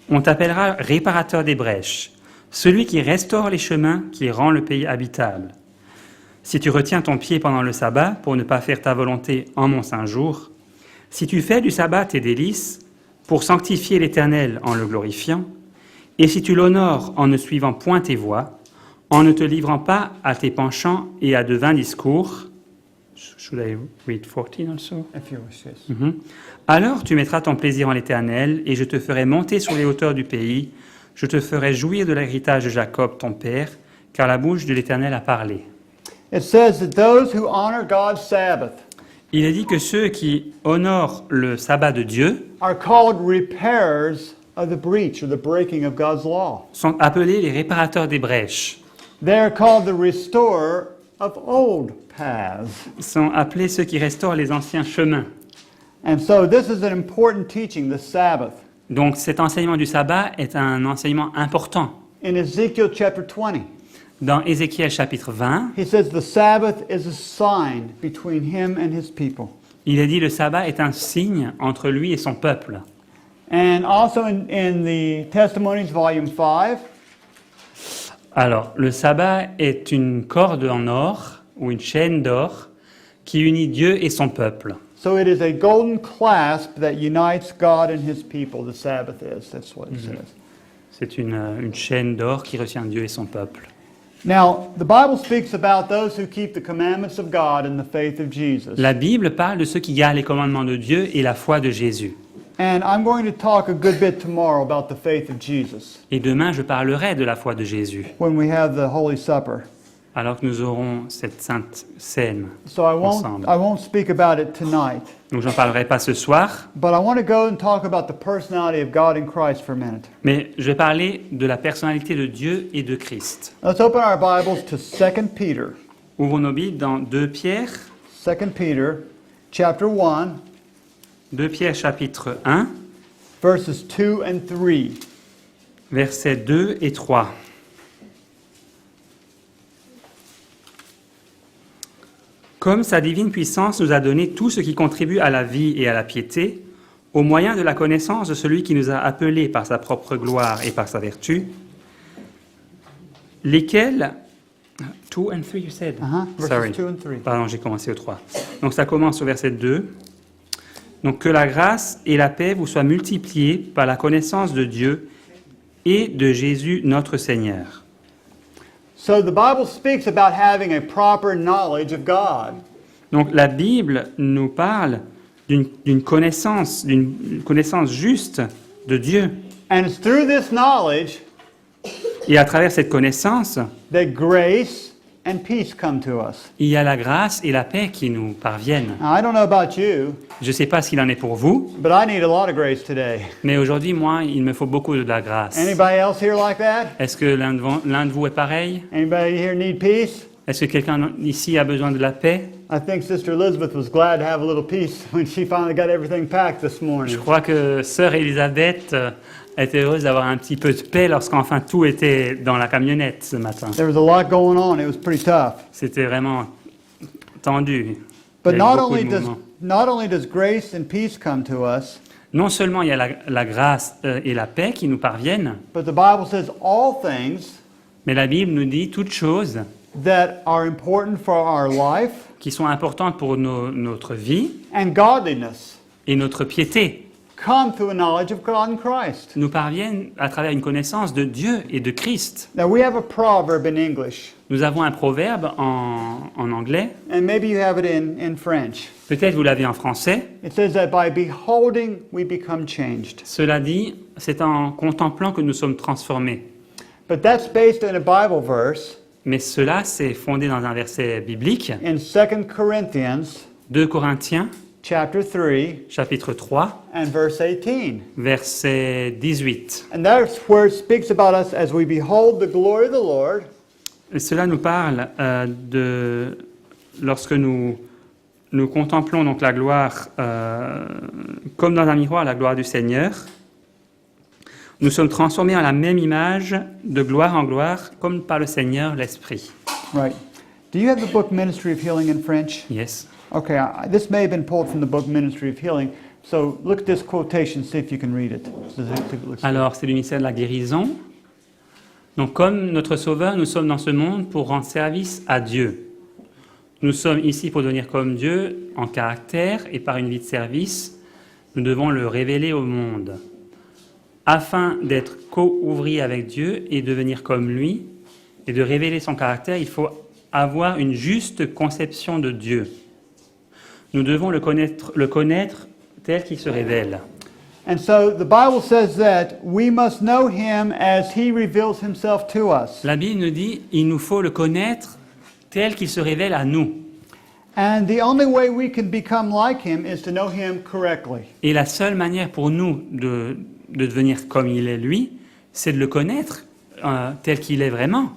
On t'appellera réparateur des brèches, celui qui restaure les chemins, qui rend le pays habitable. Si tu retiens ton pied pendant le sabbat pour ne pas faire ta volonté en mon saint jour, si tu fais du sabbat tes délices pour sanctifier l'Éternel en le glorifiant, et si tu l'honores en ne suivant point tes voies, en ne te livrant pas à tes penchants et à de vains discours, should I read 14 also? If you wish, yes. Mhm. Alors tu mettras ton plaisir en l'Éternel, et je te ferai monter sur les hauteurs du pays, je te ferai jouir de l'héritage de Jacob ton père, car la bouche de l'Éternel a parlé. It says that those who honor God's Sabbath Il est dit que ceux qui honorent le sabbat de Dieu are called repairers of the breach or the breaking of God's law. sont appelés les réparateurs des brèches, They are called the restorer of old paths. sont appelés ceux qui restaurent les anciens chemins. And so this is an important teaching, the Sabbath. Donc cet enseignement du sabbat est un enseignement important. In Ezekiel chapter 20, Dans Ézéchiel chapitre 20, he says the Sabbath is a sign between him and his people. il est dit le sabbat est un signe entre lui et son peuple. And also in the Testimonies, volume 5, Alors, le sabbat est une corde en or ou une chaîne d'or qui unit Dieu et son peuple. so it is a golden clasp that unites God and his people, the Sabbath is. That's what it says. C'est une chaîne d'or qui retient Dieu et son peuple. Now, the Bible speaks about those who keep the commandments of God and the faith of Jesus. La Bible parle de ceux qui gardent les commandements de Dieu et la foi de Jésus. And I'm going to talk a good bit tomorrow about the faith of Jesus Et demain, je parlerai de la foi de Jésus, when we have the Holy Supper. alors que nous aurons cette sainte scène So ensemble. I won't speak about it tonight, Donc, j'en parlerai pas ce soir, but I want to go and talk about the personality of God in Christ for a minute. mais je vais parler de la personnalité de Dieu et de Christ. Let's open our Bibles to 2 Peter. Ouvrons nos Bibles dans 2 Pierre, 2 Peter chapter 1, 2 Pierre chapitre 1, verses 2 and 3. versets 2 et 3. Comme sa divine puissance nous a donné tout ce qui contribue à la vie et à la piété, au moyen de la connaissance de celui qui nous a appelés par sa propre gloire et par sa vertu, lesquels... 2 and 3, you said? Verses Sorry. 2 and 3. Pardon, j'ai commencé au 3. Donc ça commence au verset 2. Donc que la grâce et la paix vous soient multipliées par la connaissance de Dieu et de Jésus notre Seigneur. So the Bible speaks about having a proper knowledge of God. Donc la Bible nous parle d'une connaissance juste de Dieu. And it's through this knowledge Et à travers cette connaissance, that grace and peace come to us. il y a la grâce et la paix qui nous parviennent. Now, I don't know about you, Je ne sais pas ce qu'il en est pour vous, but I need a lot of grace today. mais aujourd'hui, moi, il me faut beaucoup de la grâce. Anybody else here like that? Est-ce que l'un de vous est pareil? Anybody here need peace? Est-ce que quelqu'un ici a besoin de la paix? I think Sister Elizabeth was glad to have a little peace when she finally got everything packed this morning. Je crois que sœur Elisabeth était heureuse d'avoir un petit peu de paix lorsqu'enfin tout était dans la camionnette ce matin. There was a lot going on. It was pretty tough. C'était vraiment tendu. But Il y a eu beaucoup de mouvements. not only does grace and peace come to us, Non seulement il y a la grâce et la paix qui nous parviennent, but the Bible says all things mais la Bible nous dit toutes choses that are important for our life qui sont importantes pour notre vie and godliness et notre piété come through a knowledge of God and Christ. nous parviennent à travers une connaissance de Dieu et de Christ. Now we have a proverb in English, Nous avons un proverbe en anglais, and maybe you have it in French. peut-être vous l'avez en français. It says that by beholding we become changed. Cela dit, c'est en contemplant que nous sommes transformés. But that's based on a Bible verse Mais cela, c'est fondé dans un verset biblique, in 2 Corinthians 2 Corinthiens, chapter 3 chapitre 3, and verse 18. verset 18. And that's where it speaks about us as we behold the glory of the Lord. Et cela nous parle de lorsque nous contemplons donc la gloire comme dans un miroir, la gloire du Seigneur. Nous sommes transformés en la même image, de gloire en gloire, comme par le Seigneur l'Esprit. Right. Do you have the book Ministry of Healing in French? Yes. Okay, this may have been pulled from the book Ministry of Healing. So look at this quotation, see if you can read it. Alors, c'est le ministère de la guérison. Donc, comme notre Sauveur, nous sommes dans ce monde pour rendre service à Dieu. Nous sommes ici pour devenir comme Dieu en caractère et par une vie de service. Nous devons le révéler au monde. Afin d'être co-ouvrier avec Dieu et devenir comme lui et de révéler son caractère, il faut avoir une juste conception de Dieu. Nous devons le connaître tel qu'il se révèle. And so the Bible says that we must know him as he reveals himself to us. La Bible nous dit il nous faut le connaître tel qu'il se révèle à nous. And the only way we can become like him is to know him correctly. Et la seule manière pour nous de devenir comme il est lui, c'est de le connaître tel qu'il est vraiment.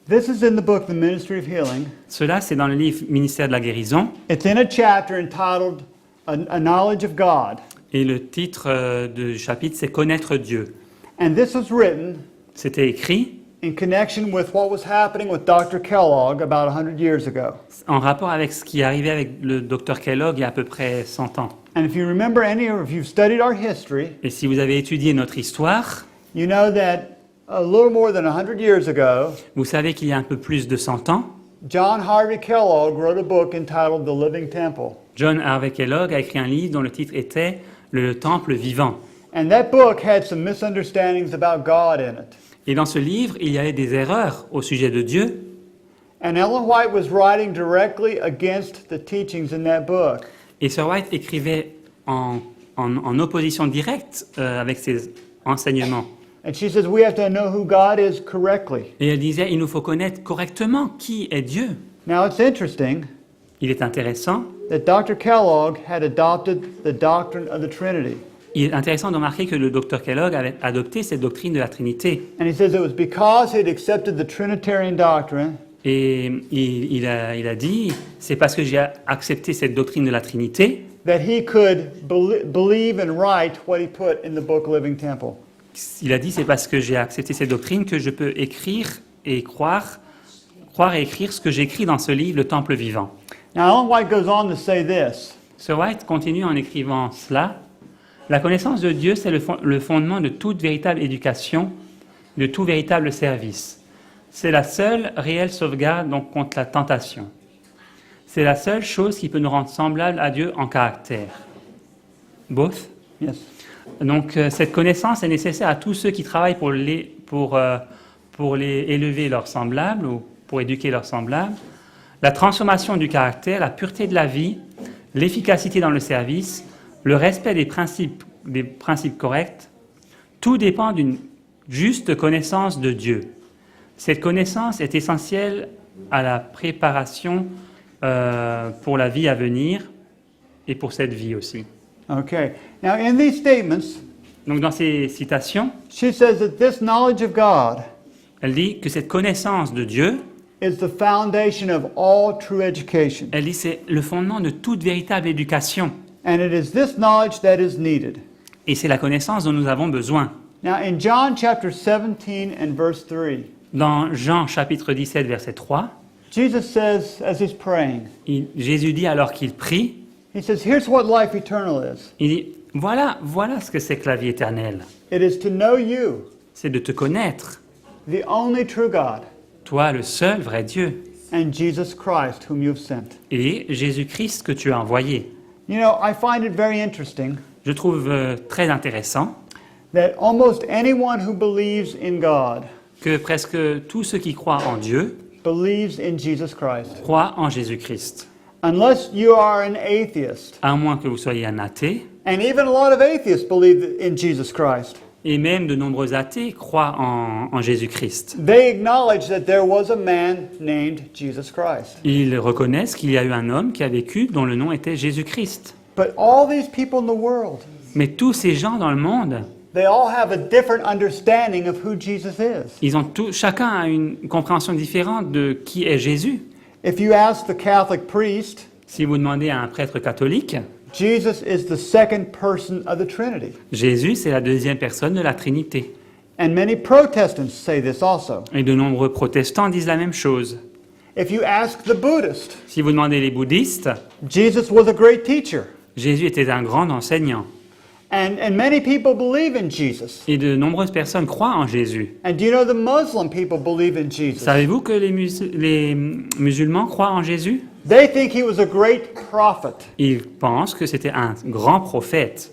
This is in the book The Ministry of Healing. Cela, c'est dans le livre Ministère de la guérison. It's in a chapter entitled A Knowledge of God. Et le titre du chapitre, c'est Connaître Dieu. And this was written C'était écrit in connection with what was happening with Dr. Kellogg about 100 years ago. en rapport avec ce qui arrivait avec le docteur Kellogg il y a à peu près 100 ans. And if you remember any, or if you've studied our history, Et si vous avez étudié notre histoire, you know that a little more than 100 years ago, vous savez qu'il y a un peu plus de 100 ans, John Harvey Kellogg wrote a book entitled The Living Temple. John Harvey Kellogg a écrit un livre dont le titre était Le Temple vivant. And that book had some misunderstandings about God in it. Et dans ce livre, il y avait des erreurs au sujet de Dieu. And Ellen White was writing directly against the teachings in that book. Et Sir White écrivait en opposition directe avec ses enseignements. And she says we have to know who God is correctly. Et elle disait, il nous faut connaître correctement qui est Dieu. Now it's interesting Il est intéressant, that Dr. Kellogg had adopted the doctrine of the Trinity. il est intéressant de remarquer que le docteur Kellogg avait adopté cette doctrine de la Trinité. And he says it was because he'd accepted the Trinitarian doctrine Et il a dit, c'est parce que j'ai accepté cette doctrine de la Trinité that he could believe and write what he put in the book Living Temple. Il a dit, c'est parce que j'ai accepté cette doctrine que je peux écrire et croire et écrire ce que j'écris dans ce livre, Le Temple vivant. Now Ellen White goes on to say this. Sir White continue en écrivant cela. La connaissance de Dieu, c'est le fondement de toute véritable éducation, de tout véritable service. C'est la seule réelle sauvegarde donc, contre la tentation. C'est la seule chose qui peut nous rendre semblables à Dieu en caractère. Both? Yes. Donc cette connaissance est nécessaire à tous ceux qui travaillent pour élever leurs semblables ou pour éduquer leurs semblables. La transformation du caractère, la pureté de la vie, l'efficacité dans le service, le respect des principes corrects, tout dépend d'une juste connaissance de Dieu. Cette connaissance est essentielle à la préparation pour la vie à venir et pour cette vie aussi. Okay. Now, in these statements, Donc dans ces citations, she says that this knowledge of God elle dit que cette connaissance de Dieu, is the foundation of all true education. elle dit c'est le fondement de toute véritable éducation. And it is this knowledge that is needed. Et c'est la connaissance dont nous avons besoin. Now, in John chapter 17 and verse 3, Dans Jean chapitre 17, verset 3, Jesus says, as he's praying, Jésus dit alors qu'il prie, he says, here's what life eternal is. il dit, voilà ce que c'est que la vie éternelle. It is to know you, C'est de te connaître, the only true God, toi le seul vrai Dieu, and Jesus Christ, whom you've sent. et Jésus-Christ que tu as envoyé. You know, I find it very interesting Je trouve très intéressant that almost anyone who believes in God que presque tous ceux qui croient en Dieu believes in Jesus Christ. croient en Jésus-Christ. Unless you are an atheist, À moins que vous soyez un athée, and even a lot of atheists believe in Jesus Christ. et même de nombreux athées croient en Jésus-Christ. They acknowledge that there was a man named Jesus Christ. Ils reconnaissent qu'il y a eu un homme qui a vécu dont le nom était Jésus-Christ. But all these people in the world, Mais tous ces gens dans le monde, they all have a different understanding of who Jesus is. chacun a une compréhension différente de qui est Jésus. If you ask the Catholic priest, Si vous demandez à un prêtre catholique, Jesus is the second person of the Trinity. Jésus, c'est la deuxième personne de la Trinité. And many Protestants say this also. Et de nombreux protestants disent la même chose. If you ask the Buddhist, Si vous demandez les bouddhistes, Jesus was a great teacher. Jésus était un grand enseignant. And many people believe in Jesus. Et de nombreuses personnes croient en Jésus. And do you know the Muslim people believe in Jesus? Savez-vous que les musulmans croient en Jésus? They think he was a great prophet, Ils pensent que c'était un grand prophète,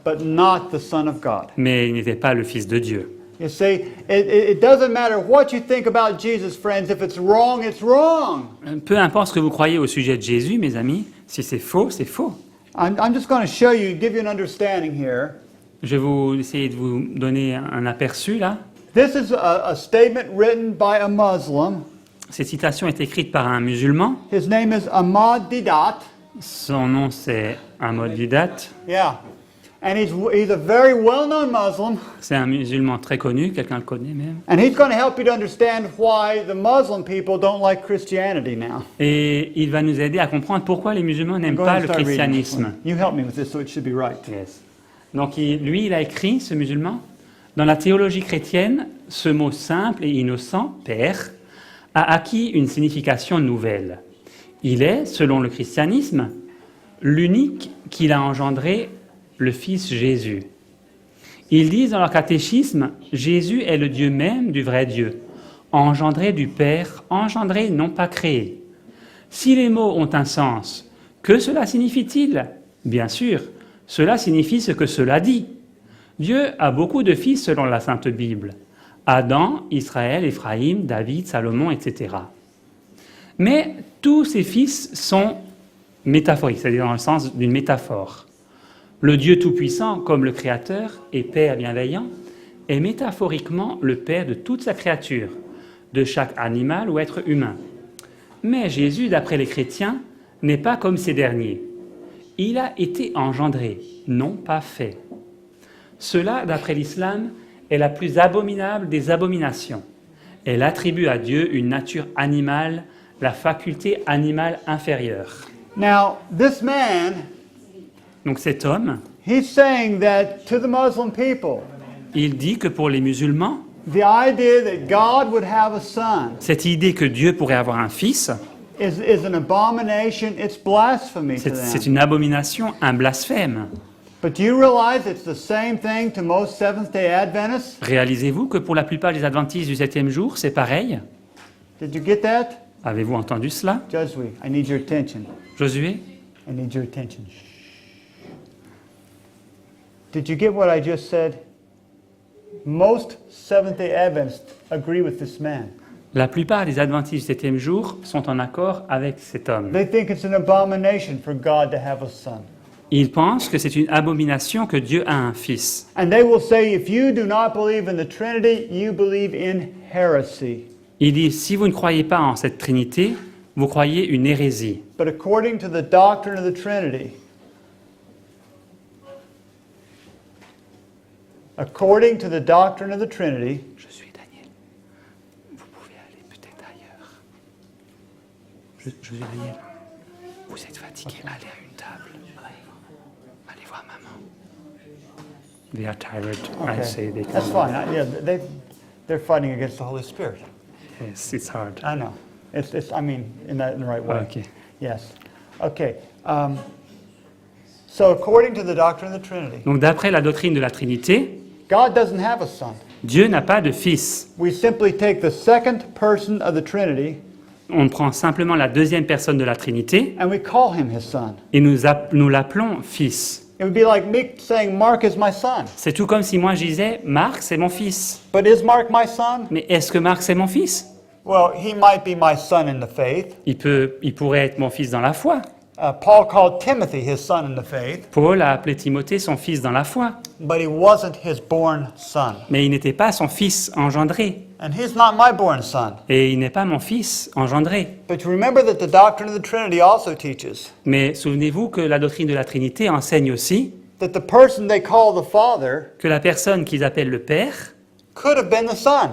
but not the Son of God. mais il n'était pas le Fils de Dieu. You see, it doesn't matter what you think about Jesus, friends. If it's wrong, it's wrong. Peu importe ce que vous croyez au sujet de Jésus, mes amis, si c'est faux, c'est faux. I'm just going to show you, give you an understanding here. Je vais vous essayer de vous donner un aperçu là. This is a statement written by a Muslim. Cette citation est écrite par un musulman. His name is Ahmad Didat. Son nom c'est Ahmad Didat. Yeah. And he's a very well-known Muslim. C'est un musulman très connu, quelqu'un le connaît même. And he's going to help you to understand why the Muslim people don't like Christianity now. Et il va nous aider à comprendre pourquoi les musulmans n'aiment Go pas ahead le and start reading this christianisme. one. You help me with this, so it should be right. Yes. Donc lui, il a écrit, ce musulman, dans la théologie chrétienne, ce mot simple et innocent, Père, a acquis une signification nouvelle. Il est, selon le christianisme, l'unique qu'il a engendré, le Fils Jésus. Ils disent dans leur catéchisme, Jésus est le Dieu même du vrai Dieu, engendré du Père, engendré, non pas créé. Si les mots ont un sens, que cela signifie-t-il? Bien sûr, cela signifie ce que cela dit. Dieu a beaucoup de fils selon la Sainte Bible. Adam, Israël, Éphraïm, David, Salomon, etc. Mais tous ces fils sont métaphoriques, c'est-à-dire dans le sens d'une métaphore. Le Dieu Tout-Puissant, comme le Créateur et Père bienveillant, est métaphoriquement le Père de toute sa créature, de chaque animal ou être humain. Mais Jésus, d'après les chrétiens, n'est pas comme ces derniers. Il a été engendré, non pas fait. Cela, d'après l'islam, est la plus abominable des abominations. Elle attribue à Dieu une nature animale, la faculté animale inférieure. Now, this man, Donc cet homme, he's saying that to the Muslim people, il dit que pour les musulmans, the idea that God would have a son cette idée que Dieu pourrait avoir un fils, is an abomination. It's blasphemy to c'est them. une abomination, un blasphème. But do you realize it's the same thing to most Seventh-day Adventists? Réalisez-vous que pour la plupart des adventistes du 7e jour, c'est pareil? Did you get that? Avez-vous entendu cela? Josué, I need your attention. Josué? I need your attention. Did you get what I just said? Most Seventh-day Adventists agree with this man. La plupart des adventistes du 7e jour sont en accord avec cet homme. They think it's an abomination for God to have a son. Ils pensent que c'est une abomination que Dieu a un fils. And they will say, if you do not believe in the Trinity, you believe in heresy. Il dit, si vous ne croyez pas en cette Trinité, vous croyez une hérésie. But according to the doctrine of the Trinity, Je suis Daniel. Vous pouvez aller peut-être ailleurs. Je suis Daniel. Vous êtes fatigué, allez à une table. Allez voir maman. They are tired. I say they that's can. fine. They're fighting against the Holy Spirit. Yes, it's hard. I know. I mean, in the right way. Okay. Yes. Okay. So according to the doctrine of the Trinity, Donc d'après la doctrine de la Trinité, God doesn't have a son. Dieu n'a pas de fils. We simply take the second person of the Trinity On prend simplement la deuxième personne de la Trinité and we call him his son. et nous l'appelons fils. It would be like me saying, Mark is my son. C'est tout comme si moi je disais, Marc, c'est mon fils. But is Mark my son? Mais est-ce que Marc, c'est mon fils? Well, he might be my son in the faith. Il pourrait être mon fils dans la foi. Paul called Timothy his son in the faith, Paul a appelé Timothée son fils dans la foi. but he wasn't his born son. Mais il n'était pas son fils engendré. And he's not my born son. Et il n'est pas mon fils engendré. But remember that the doctrine of the Trinity also teaches Mais souvenez-vous que la doctrine de la Trinité enseigne aussi that the person they call the Father que la personne qu'ils appellent le Père could have been the Son.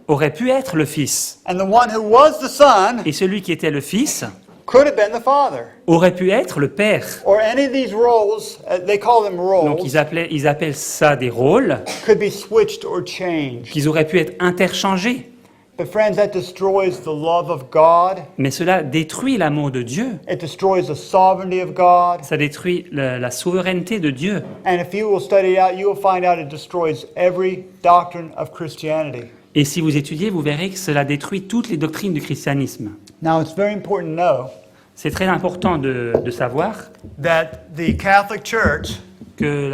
aurait pu être le Fils. And the one who was the Son Et celui qui était le Fils could have been the Father. aurait pu être le Père. Or any of these roles, they call them Donc roles, ils appellent ça des rôles could be switched or changed. qu'ils auraient pu être interchangés. But friends, that destroys the love of God. Mais cela détruit l'amour de Dieu. It destroys the sovereignty of God. Ça détruit la souveraineté de Dieu. And if you will study it out, you will find out it destroys every doctrine of Christianity. Et si vous étudiez, vous verrez que cela détruit toutes les doctrines du christianisme. Now, it's very important to know C'est très important de savoir that the Catholic Church, que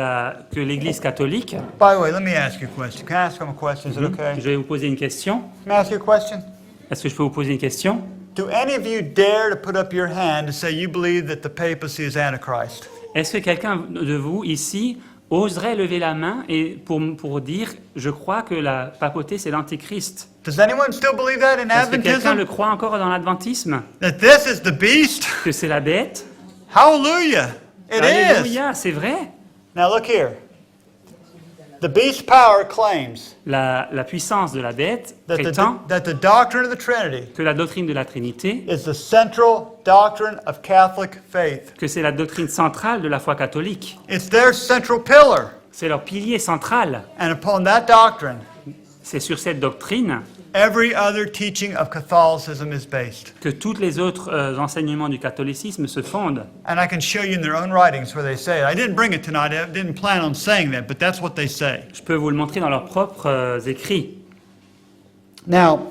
l'Église catholique, by the way, let me ask you a question. Can I ask him a question? Is it okay? je vais vous poser une question. Can I ask you a question? Est-ce que je peux vous poser une question? Do any of you dare to put up your hand to say you believe that the papacy is Antichrist? Est-ce que quelqu'un de vous ici oserait lever la main et pour dire « Je crois que la papauté, c'est l'antéchrist » Does anyone still believe that in Est-ce que quelqu'un le Adventism? croit encore dans l'adventisme? That this is the beast? Que c'est la bête? Hallelujah! It is! Alléluia, c'est vrai. Now look here. The beast power claims La puissance de la bête that prétend that the doctrine of the Trinity que la doctrine de la Trinité, is the central doctrine of Catholic faith. que c'est la doctrine centrale de la foi catholique. It's their central pillar. C'est leur pilier central. And upon that doctrine, C'est sur cette doctrine every other teaching of Catholicism is based. que tous les autres enseignements du catholicisme se fondent. And I can show you in their own writings where they say it. I didn't bring it tonight. I didn't plan on saying that, but that's what they say. Je peux vous le montrer dans leurs propres écrits. Now,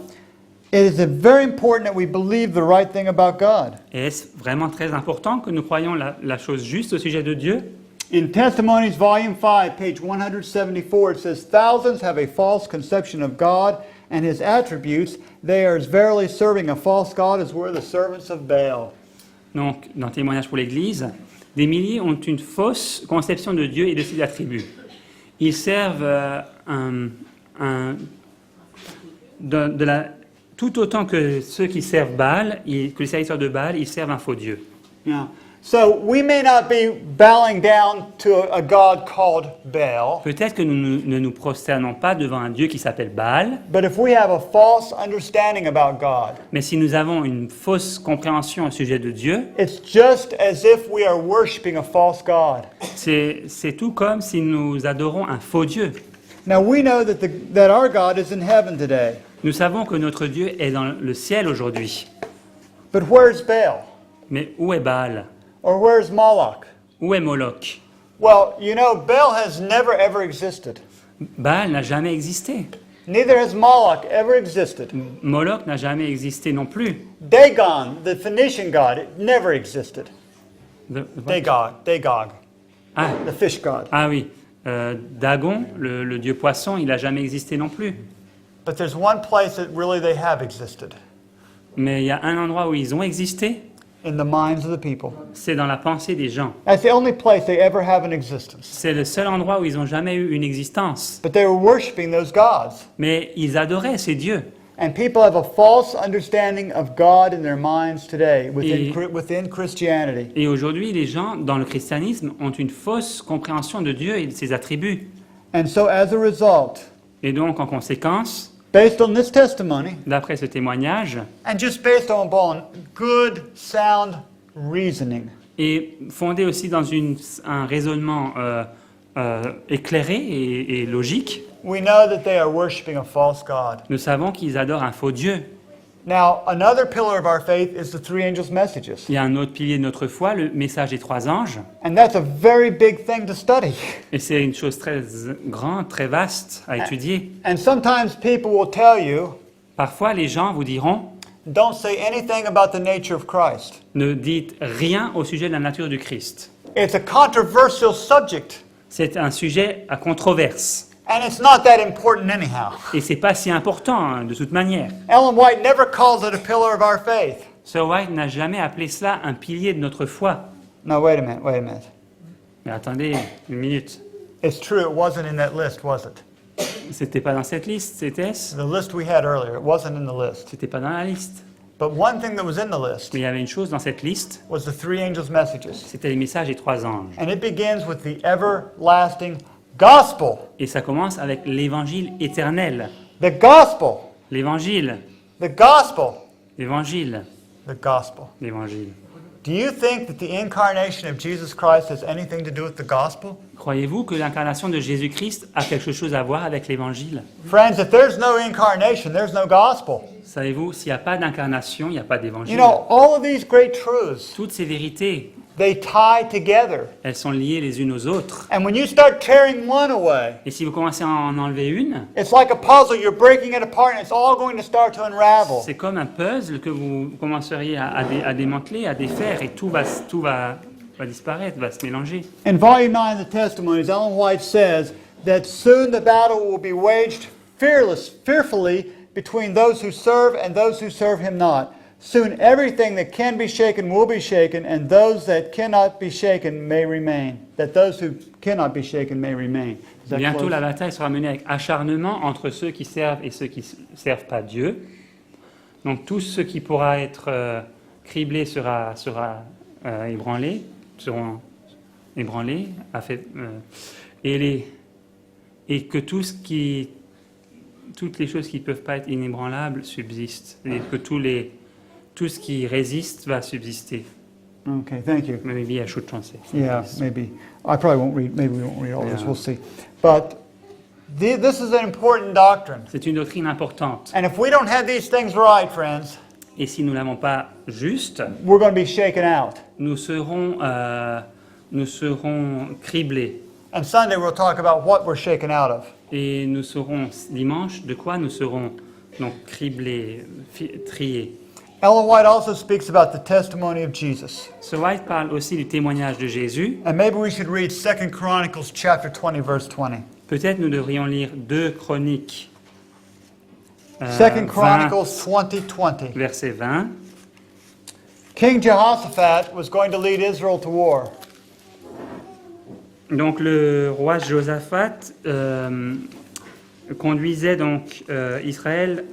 it is very important that we believe the right thing about God. Et est-ce vraiment très important que nous croyions la chose juste au sujet de Dieu? In Testimonies, Volume 5, page 174, it says, "Thousands have a false conception of God and His attributes. They are as verily serving a false God as were the servants of Baal." Donc, dans Témoignage pour l'Église, des milliers ont une fausse conception de Dieu et de ses attributs. Ils servent tout autant que ceux qui servent Baal, que les serviteurs de Baal, ils servent un faux Dieu. Yeah. So we may not be bowing down to a God called Baal, Peut-être que nous ne nous prosternons pas devant un Dieu qui s'appelle Baal, but if we have a false understanding about God, mais si nous avons une fausse compréhension au sujet de Dieu, it's just as if we are worshiping a false God. c'est tout comme si nous adorons un faux Dieu. Now we know that our God is in heaven today, Nous savons que notre Dieu est dans le ciel aujourd'hui. but where's Baal? Mais où est Baal? Or where's Moloch? Où est Moloch? Well, you know, Baal has never ever existed. Baal n'a jamais existé. Neither has Moloch ever existed. Moloch n'a jamais existé non plus. Dagon, the Phoenician god, it never existed. The- Dagon, Ah, the fish god. ah oui. Dagon, le dieu poisson, il n'a jamais existé non plus. But there's one place that really they have existed, Mais il y a un endroit où ils ont existé, in the minds of the people. c'est dans la pensée des gens. That's the only place they ever have an existence. C'est le seul endroit où ils n'ont jamais eu une existence. But they were worshiping those gods. Mais ils adoraient ces dieux. And people have a false understanding of God in their minds today Et- within Christianity. Et aujourd'hui, les gens, dans le christianisme, ont une fausse compréhension de Dieu et de ses attributs. And so as a result, Et donc, en conséquence, based on this testimony, d'après ce témoignage, and just based on good, sound reasoning, et fondé aussi dans un raisonnement éclairé et logique, we know that they are worshiping a false God. nous savons qu'ils adorent un faux Dieu. Now, another pillar of our faith is the three angels' messages. Il y a un autre pilier de notre foi, le message des 3 anges. And that's a very big thing to study. Et c'est une chose très grande, très vaste à étudier. And sometimes people will tell you, Parfois, les gens vous diront, don't say anything about the nature of Christ. ne dites rien au sujet de la nature du Christ. It's a controversial subject, C'est un sujet à controverse. and it's not that important anyhow. Et c'est pas si important, hein, de toute manière. Ellen White never calls it a pillar of our faith. Sir White n'a jamais appelé cela un pilier de notre foi. No, wait a minute. Mais attendez une minute. It's true, it wasn't in that list, was it? C'était pas dans cette liste, c'était-ce? The list we had earlier, it wasn't in the list. C'était pas dans la liste. But one thing that was in the list Mais il y avait une chose dans cette liste, was the three angels' messages. c'était les messages des 3 anges. And it begins with the everlasting gospel. Et ça commence avec l'évangile éternel. The gospel. L'évangile, The gospel. l'évangile, The gospel. l'évangile. Do you think that the incarnation of Jesus Christ has anything to do with the gospel? Croyez-vous que l'incarnation de Jésus-Christ a quelque chose à voir avec l'évangile? Friends, if there's no incarnation, there's no gospel. Savez-vous, s'il n'y a pas d'incarnation, il n'y a pas d'évangile. You know, all of these great truths, Toutes ces vérités, they tie together. elles sont liées les unes aux autres. And when you start tearing one away, Et si vous commencez à en enlever une, it's like a puzzle. You're breaking it apart and it's all going to start to unravel. c'est comme un puzzle que vous commenceriez à démanteler, à défaire, et tout va disparaître, va se mélanger. In Volume 9 of the Testimonies, Ellen White says that soon the battle will be waged fearfully between those who serve and those who serve him not. Soon everything that can be shaken will be shaken, and those that cannot be shaken may remain. That those who cannot be shaken may remain. Is that Bientôt, close? la bataille sera menée avec acharnement entre ceux qui servent et ceux qui ne servent pas Dieu. Donc, tout ce qui pourra être criblé sera ébranlé, seront ébranlés, et que toutes les choses qui ne peuvent pas être inébranlables subsistent, et que tout ce qui résiste va subsister. Okay, thank you. Maybe I should translate. Yeah, maybe. I probably won't read, maybe we won't read all this, Yeah. we'll see. But this is an important doctrine. C'est une doctrine importante. And if we don't have these things right, friends, Et si nous ne l'avons pas juste, we're going to be shaken out. nous serons criblés. And Sunday we'll talk about what we're shaken out of. Et nous serons, dimanche, de quoi nous serons donc criblés, triés. Ellen White also speaks about the testimony of Jesus. Sir White parle aussi du témoignage de Jésus. And maybe we should read 2 Chronicles chapter 20, verse 20. Peut-être nous devrions lire 2 Chroniques, 2 Chronicles 20. verset 20. King Jehoshaphat was going to lead Israel to war. Donc le roi Josaphat conduisait donc Israël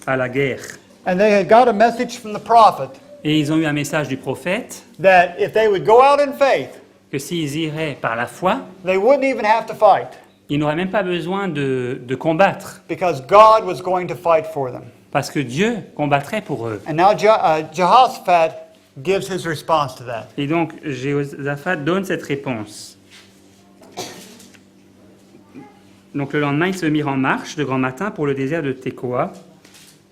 à la guerre. And they had got a message from the prophet Et ils ont eu un message du prophète that if they would go out in faith, que s'ils iraient par la foi, they wouldn't even have to fight ils n'auraient même pas besoin de combattre, because God was going to fight for them. parce que Dieu combattrait pour eux. And now Jehoshaphat gives his response to that. Et donc Josaphat donne cette réponse. Donc le lendemain, ils se mirent en marche de grand matin pour le désert de Tekoa.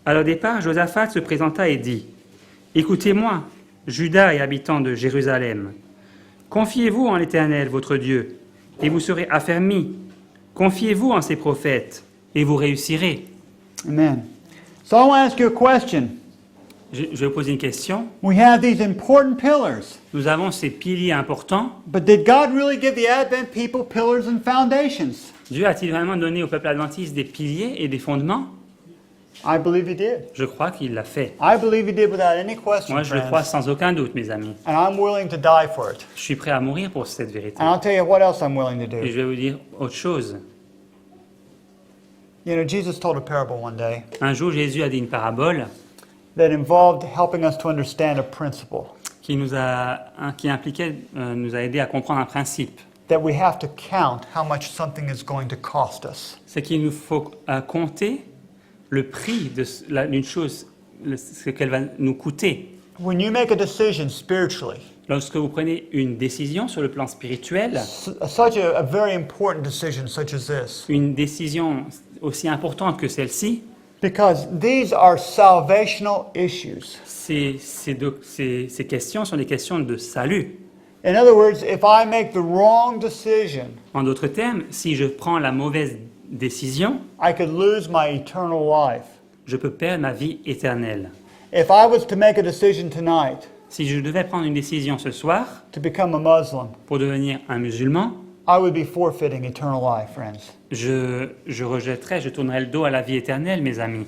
À leur départ, Josaphat se présenta et dit : « Écoutez-moi, Juda et habitants de Jérusalem. Confiez-vous en l'Éternel, votre Dieu, et vous serez affermis. Confiez-vous en ses prophètes, et vous réussirez. » Amen. So I want to ask you a question. Je vais vous poser une question. We have these important pillars. Nous avons ces piliers importants. But did God really give the Advent people pillars and foundations? Dieu a-t-il vraiment donné au peuple adventiste des piliers et des fondements? I believe He did. Je crois qu'il l'a fait. I believe He did without any question, Moi, je le crois friends. sans aucun doute, mes amis. And I'm willing to die for it. Je suis prêt à mourir pour cette vérité. And I'll tell you what else I'm willing to Et do. je vais vous dire autre chose. You know, Jesus told a parable one day Un jour, Jésus a dit une parabole that involved helping us to understand a principle. qui impliquait, nous a aidé à comprendre un principe. That we have to count how much something is going to cost us. C'est qu'il nous faut compter le prix d'une chose, ce qu'elle va nous coûter. When you make a decision spiritually, Lorsque vous prenez une décision sur le plan spirituel, such a very important decision such as this, une décision aussi importante que celle-ci, because these are salvational issues. ces questions sont des questions de salut. In other words, if I make the wrong decision, En d'autres termes, si je prends la mauvaise décision, I could lose my eternal life. je peux perdre ma vie éternelle. If I was to make a decision tonight Si je devais prendre une décision ce soir to become a Muslim, pour devenir un musulman, I would be forfeiting eternal life, friends. je rejetterais, je tournerais le dos à la vie éternelle, mes amis.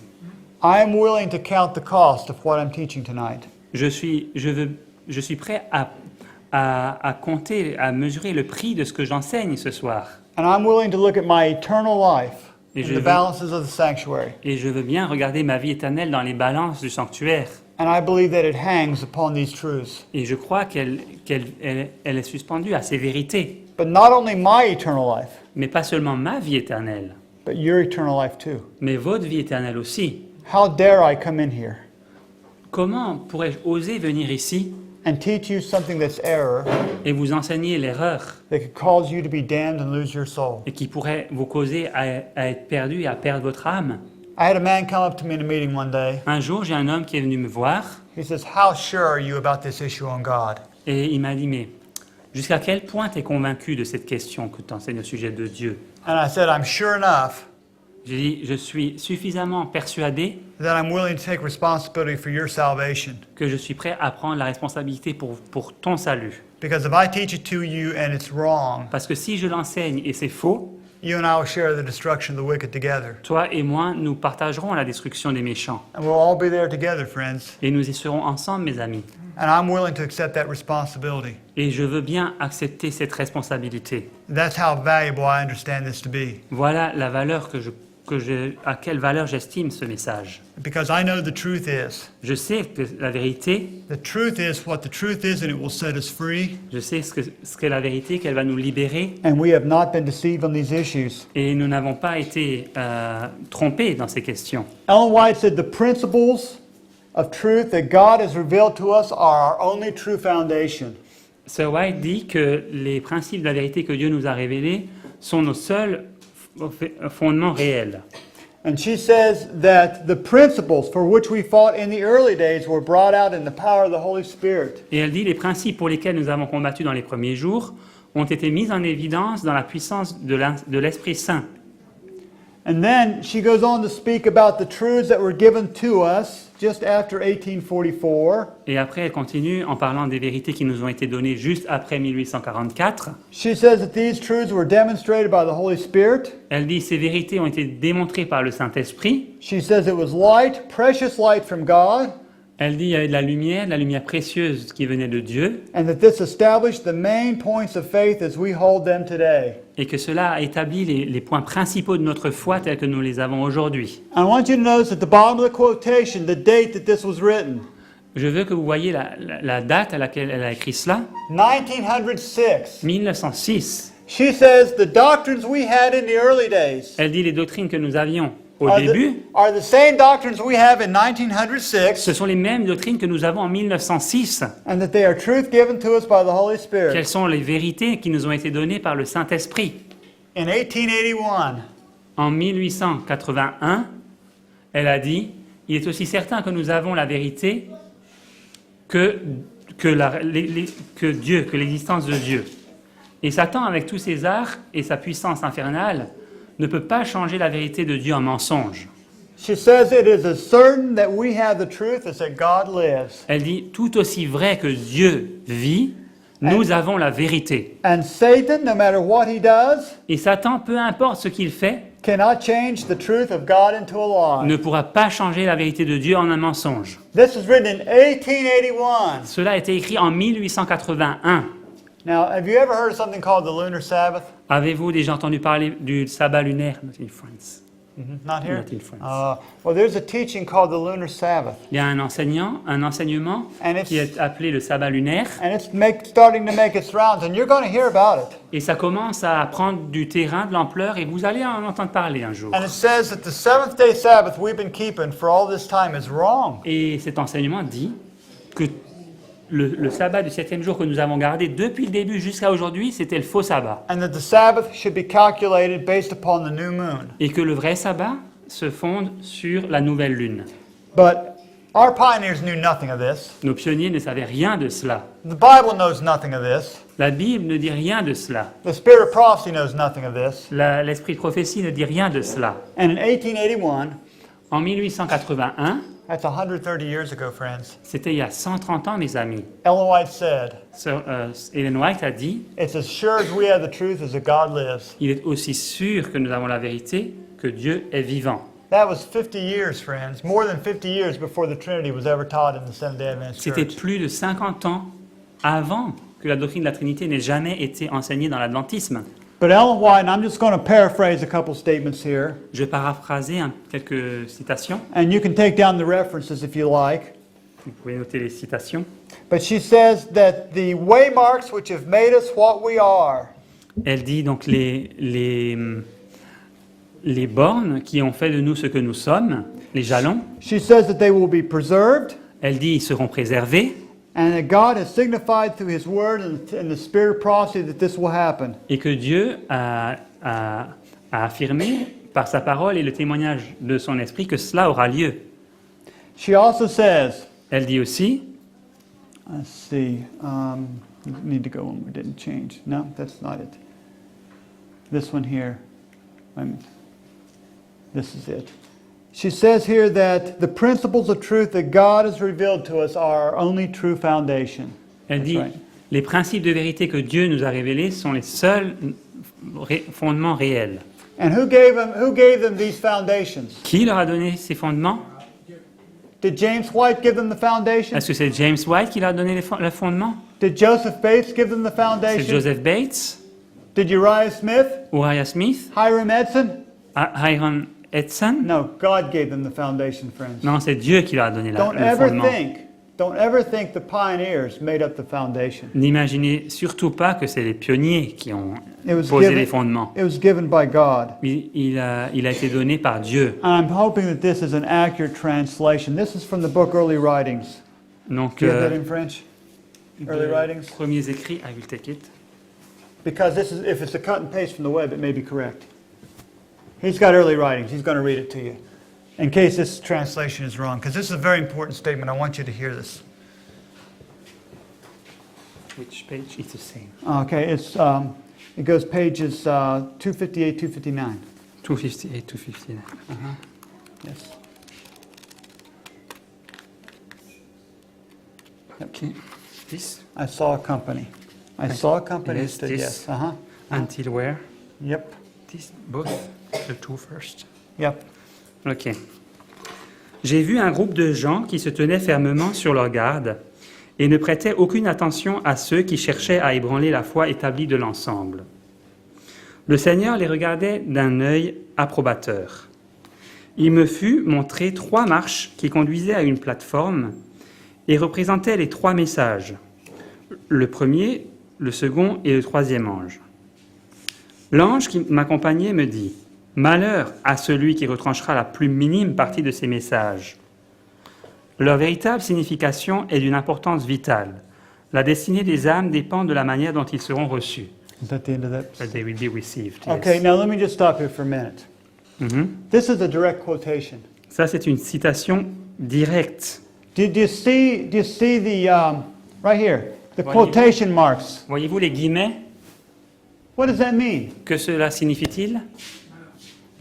I am willing to count the cost of what I'm teaching tonight. Je suis prêt à compter, à mesurer le prix de ce que j'enseigne ce soir. And I'm willing to look at my eternal life Et in je the veux- balances of the sanctuary. Et je veux bien regarder ma vie éternelle dans les balances du sanctuaire. And I believe that it hangs upon these truths. Et je crois qu'elle est suspendue à ces vérités. But not only my eternal life, Mais pas seulement ma vie éternelle, but your eternal life too. mais votre vie éternelle aussi. How dare I come in here Comment pourrais-je oser venir ici and teach you something that's error et vous enseigner l'erreur that could cause you to be damned and lose your soul? et qui pourrait vous causer à être perdu et à perdre votre âme? I had a man come up to me in a meeting one day. Un jour, j'ai un homme qui est venu me voir He says, "How sure are you about this issue on God?" et il m'a dit, mais jusqu'à quel point tu es convaincu de cette question que tu enseignes au sujet de Dieu? And I said, "I'm sure enough J'ai dit, je suis suffisamment persuadé that I'm willing to take responsibility for your salvation. que je suis prêt à prendre la responsabilité pour ton salut. Because if I teach it to you and it's wrong, Parce que si je l'enseigne et c'est faux, you and I will share the destruction of the wicked together. toi et moi, nous partagerons la destruction des méchants. And we'll all be there together, friends. Et nous y serons ensemble, mes amis. And I'm willing to accept that responsibility. Et je veux bien accepter cette responsabilité. That's how valuable I understand this to be. Voilà la valeur à quelle valeur j'estime ce message. Because I know the truth is. Je sais que la vérité, The truth is what the truth is, and it will set us free. je sais ce qu'est la vérité, qu'elle va nous libérer. And we have not been deceived on these issues. Et nous n'avons pas été trompés dans ces questions. Ellen White said the principles of truth that God has revealed to us are our only true foundation. Sir White dit que les principes de la vérité que Dieu nous a révélés sont nos seuls fondements réels. And she says that the principles for which we fought in the early days were brought out in the power of the Holy Spirit. Et elle dit les principes pour lesquels nous avons combattu dans les premiers jours ont été mis en évidence dans la puissance de l'Esprit Saint. And then she goes on to speak about the truths that were given to us just after 1844. Et après, elle continue en parlant des vérités qui nous ont été données juste après 1844. She says that these truths were demonstrated by the Holy Spirit. Elle dit ces vérités ont été démontrées par le Saint-Esprit. She says it was light, precious light from God, Elle dit il y avait de la lumière précieuse qui venait de Dieu, and that this established the main points of faith as we hold them today. et que cela a établi les points principaux de notre foi tels que nous les avons aujourd'hui. I want you to notice at the bottom of the quotation the date that this was written. Je veux que vous voyez la date à laquelle elle a écrit cela, 1906. 1906. She says the doctrines we had in the early days Elle dit les doctrines que nous avions au are début, are the same doctrines we have in ce 1906, sont les mêmes doctrines que nous avons en 1906. and that they are truth given to us by the Holy Spirit. Quelles sont les vérités qui nous ont été données par le Saint-Esprit? In 1881, En 1881, elle a dit « Il est aussi certain que nous avons la vérité que Dieu, que l'existence de Dieu. Et Satan, avec tous ses arts et sa puissance infernale, ne peut pas changer la vérité de Dieu en mensonge. She says it is as certain that we have the truth as that God lives. Elle dit, tout aussi vrai que Dieu vit, nous avons la vérité. And Satan, no matter what he does, Et Satan, peu importe ce qu'il fait, cannot change the truth of God into a lie. ne pourra pas changer la vérité de Dieu en un mensonge. This was written in 1881. Cela a été écrit en 1881. Now, have you ever heard of something called the lunar Sabbath? Avez-vous déjà entendu parler du sabbat lunaire? Not in France. Not here? Not in France. Well, there's a teaching called the lunar Sabbath. Il y a un enseignement And it's, qui est appelé le sabbat lunaire, and it's starting to make its rounds, and you're going to hear about it. et ça commence à prendre du terrain, de l'ampleur, et vous allez en entendre parler un jour. And it says that the seventh day Sabbath we've been keeping for all this time is wrong. Et cet enseignement dit que le sabbat du 7e jour que nous avons gardé depuis le début jusqu'à aujourd'hui, c'était le faux sabbat. And that the Sabbath should be calculated based upon the new moon. Et que le vrai sabbat se fonde sur la nouvelle lune. But our pioneers knew nothing of this. Nos pionniers ne savaient rien de cela. The Bible knows nothing of this. La Bible ne dit rien de cela. The Spirit of prophecy knows nothing of this. L'esprit de prophétie ne dit rien de cela. And in 1881, En 1881, that's 130 years ago, friends, c'était il y a 130 ans, mes amis, Ellen White said, Ellen White a dit, it's as sure as we have the truth as that God lives. il est aussi sûr que nous avons la vérité que Dieu est vivant. That was 50 years, friends, more than 50 years before the Trinity was ever taught in the Seventh-day Adventist C'était Church. plus de 50 ans avant que la doctrine de la Trinité n'ait jamais été enseignée dans l'adventisme. But Ellen White, and I'm just going to paraphrase a couple statements here, Je vais paraphraser quelques citations. and you can take down the references if you like. Vous pouvez noter les citations. But she says that the waymarks which have made us what we are, Elle dit donc les bornes qui ont fait de nous ce que nous sommes, les jalons. she says that they will be preserved, Elle dit ils seront préservés and that God has signified through His Word and the Spirit of prophecy that this will happen. et que Dieu a affirmé par sa parole et le témoignage de son esprit que cela aura lieu. She also says, Elle dit aussi, let's see, you need to go one we didn't change. No, that's not it. This one here. Wait a minute. This is it. She says here that the principles of truth that God has revealed to us are our only true foundation. elle That's dit, right. les principes de vérité que Dieu nous a révélés sont les seuls fondements réels. And who gave them these foundations? Qui leur a donné ces fondements? Did James White give them the foundations? Est-ce que c'est James White qui leur a donné le fondement? Did Joseph Bates give them the C'est foundation? Joseph Bates? Did Uriah Smith? Uriah Smith? Hiram Edson? Hiram Edson? No, God gave them the foundation, friends. Non, c'est Dieu qui leur a donné le fondement. Don't ever think the pioneers made up the foundation. N'imaginez surtout pas que c'est les pionniers qui ont It was posé given- les fondements. It was given by God. Il a été donné par Dieu. And I'm hoping that this is an accurate translation. This is from the book Early Writings. Donc, Do you have that in French? Early writings? premiers écrits, I will take it. Because this is, if it's a cut and paste from the web, it may be correct. He's got early writings. He's going to read it to you. In case this translation is wrong, because this is a very important statement. I want you to hear this. Which page is the same? Okay, it goes pages 258, 259. 258, 259. Yes. Okay. This, I saw a company. I saw a company. Yes, that said this. yes. Uh-huh. until where? Yep. This, both, the two first. Yep. Ok. J'ai vu un groupe de gens qui se tenaient fermement sur leur garde et ne prêtaient aucune attention à ceux qui cherchaient à ébranler la foi établie de l'ensemble. Le Seigneur les regardait d'un œil approbateur. Il me fut montré 3 marches qui conduisaient à une plateforme et représentaient les 3 messages, le premier, le second et le 3e ange. L'ange qui m'accompagnait me dit « Malheur à celui qui retranchera la plus minime partie de ces messages. Leur véritable signification est d'une importance vitale. La destinée des âmes dépend de la manière dont ils seront reçus. Is that the end of that? That they will be received. Okay, Yes. now let me just stop here for a minute. Mhm. This is a direct quotation. Ça, c'est une citation directe. Do you see the, right here, the Voyez-vous? quotation marks? Voyez-vous les guillemets? What does that mean? Que cela signifie-t-il?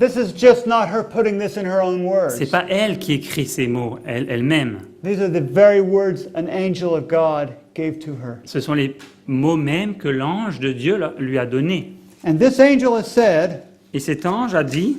This is just not her putting this in her own words. C'est pas elle qui écrit ces mots, elle-même. These are the very words an angel of God gave to her. Ce sont les mots mêmes que l'ange de Dieu lui a donnés. And this angel has said, Et cet ange a dit,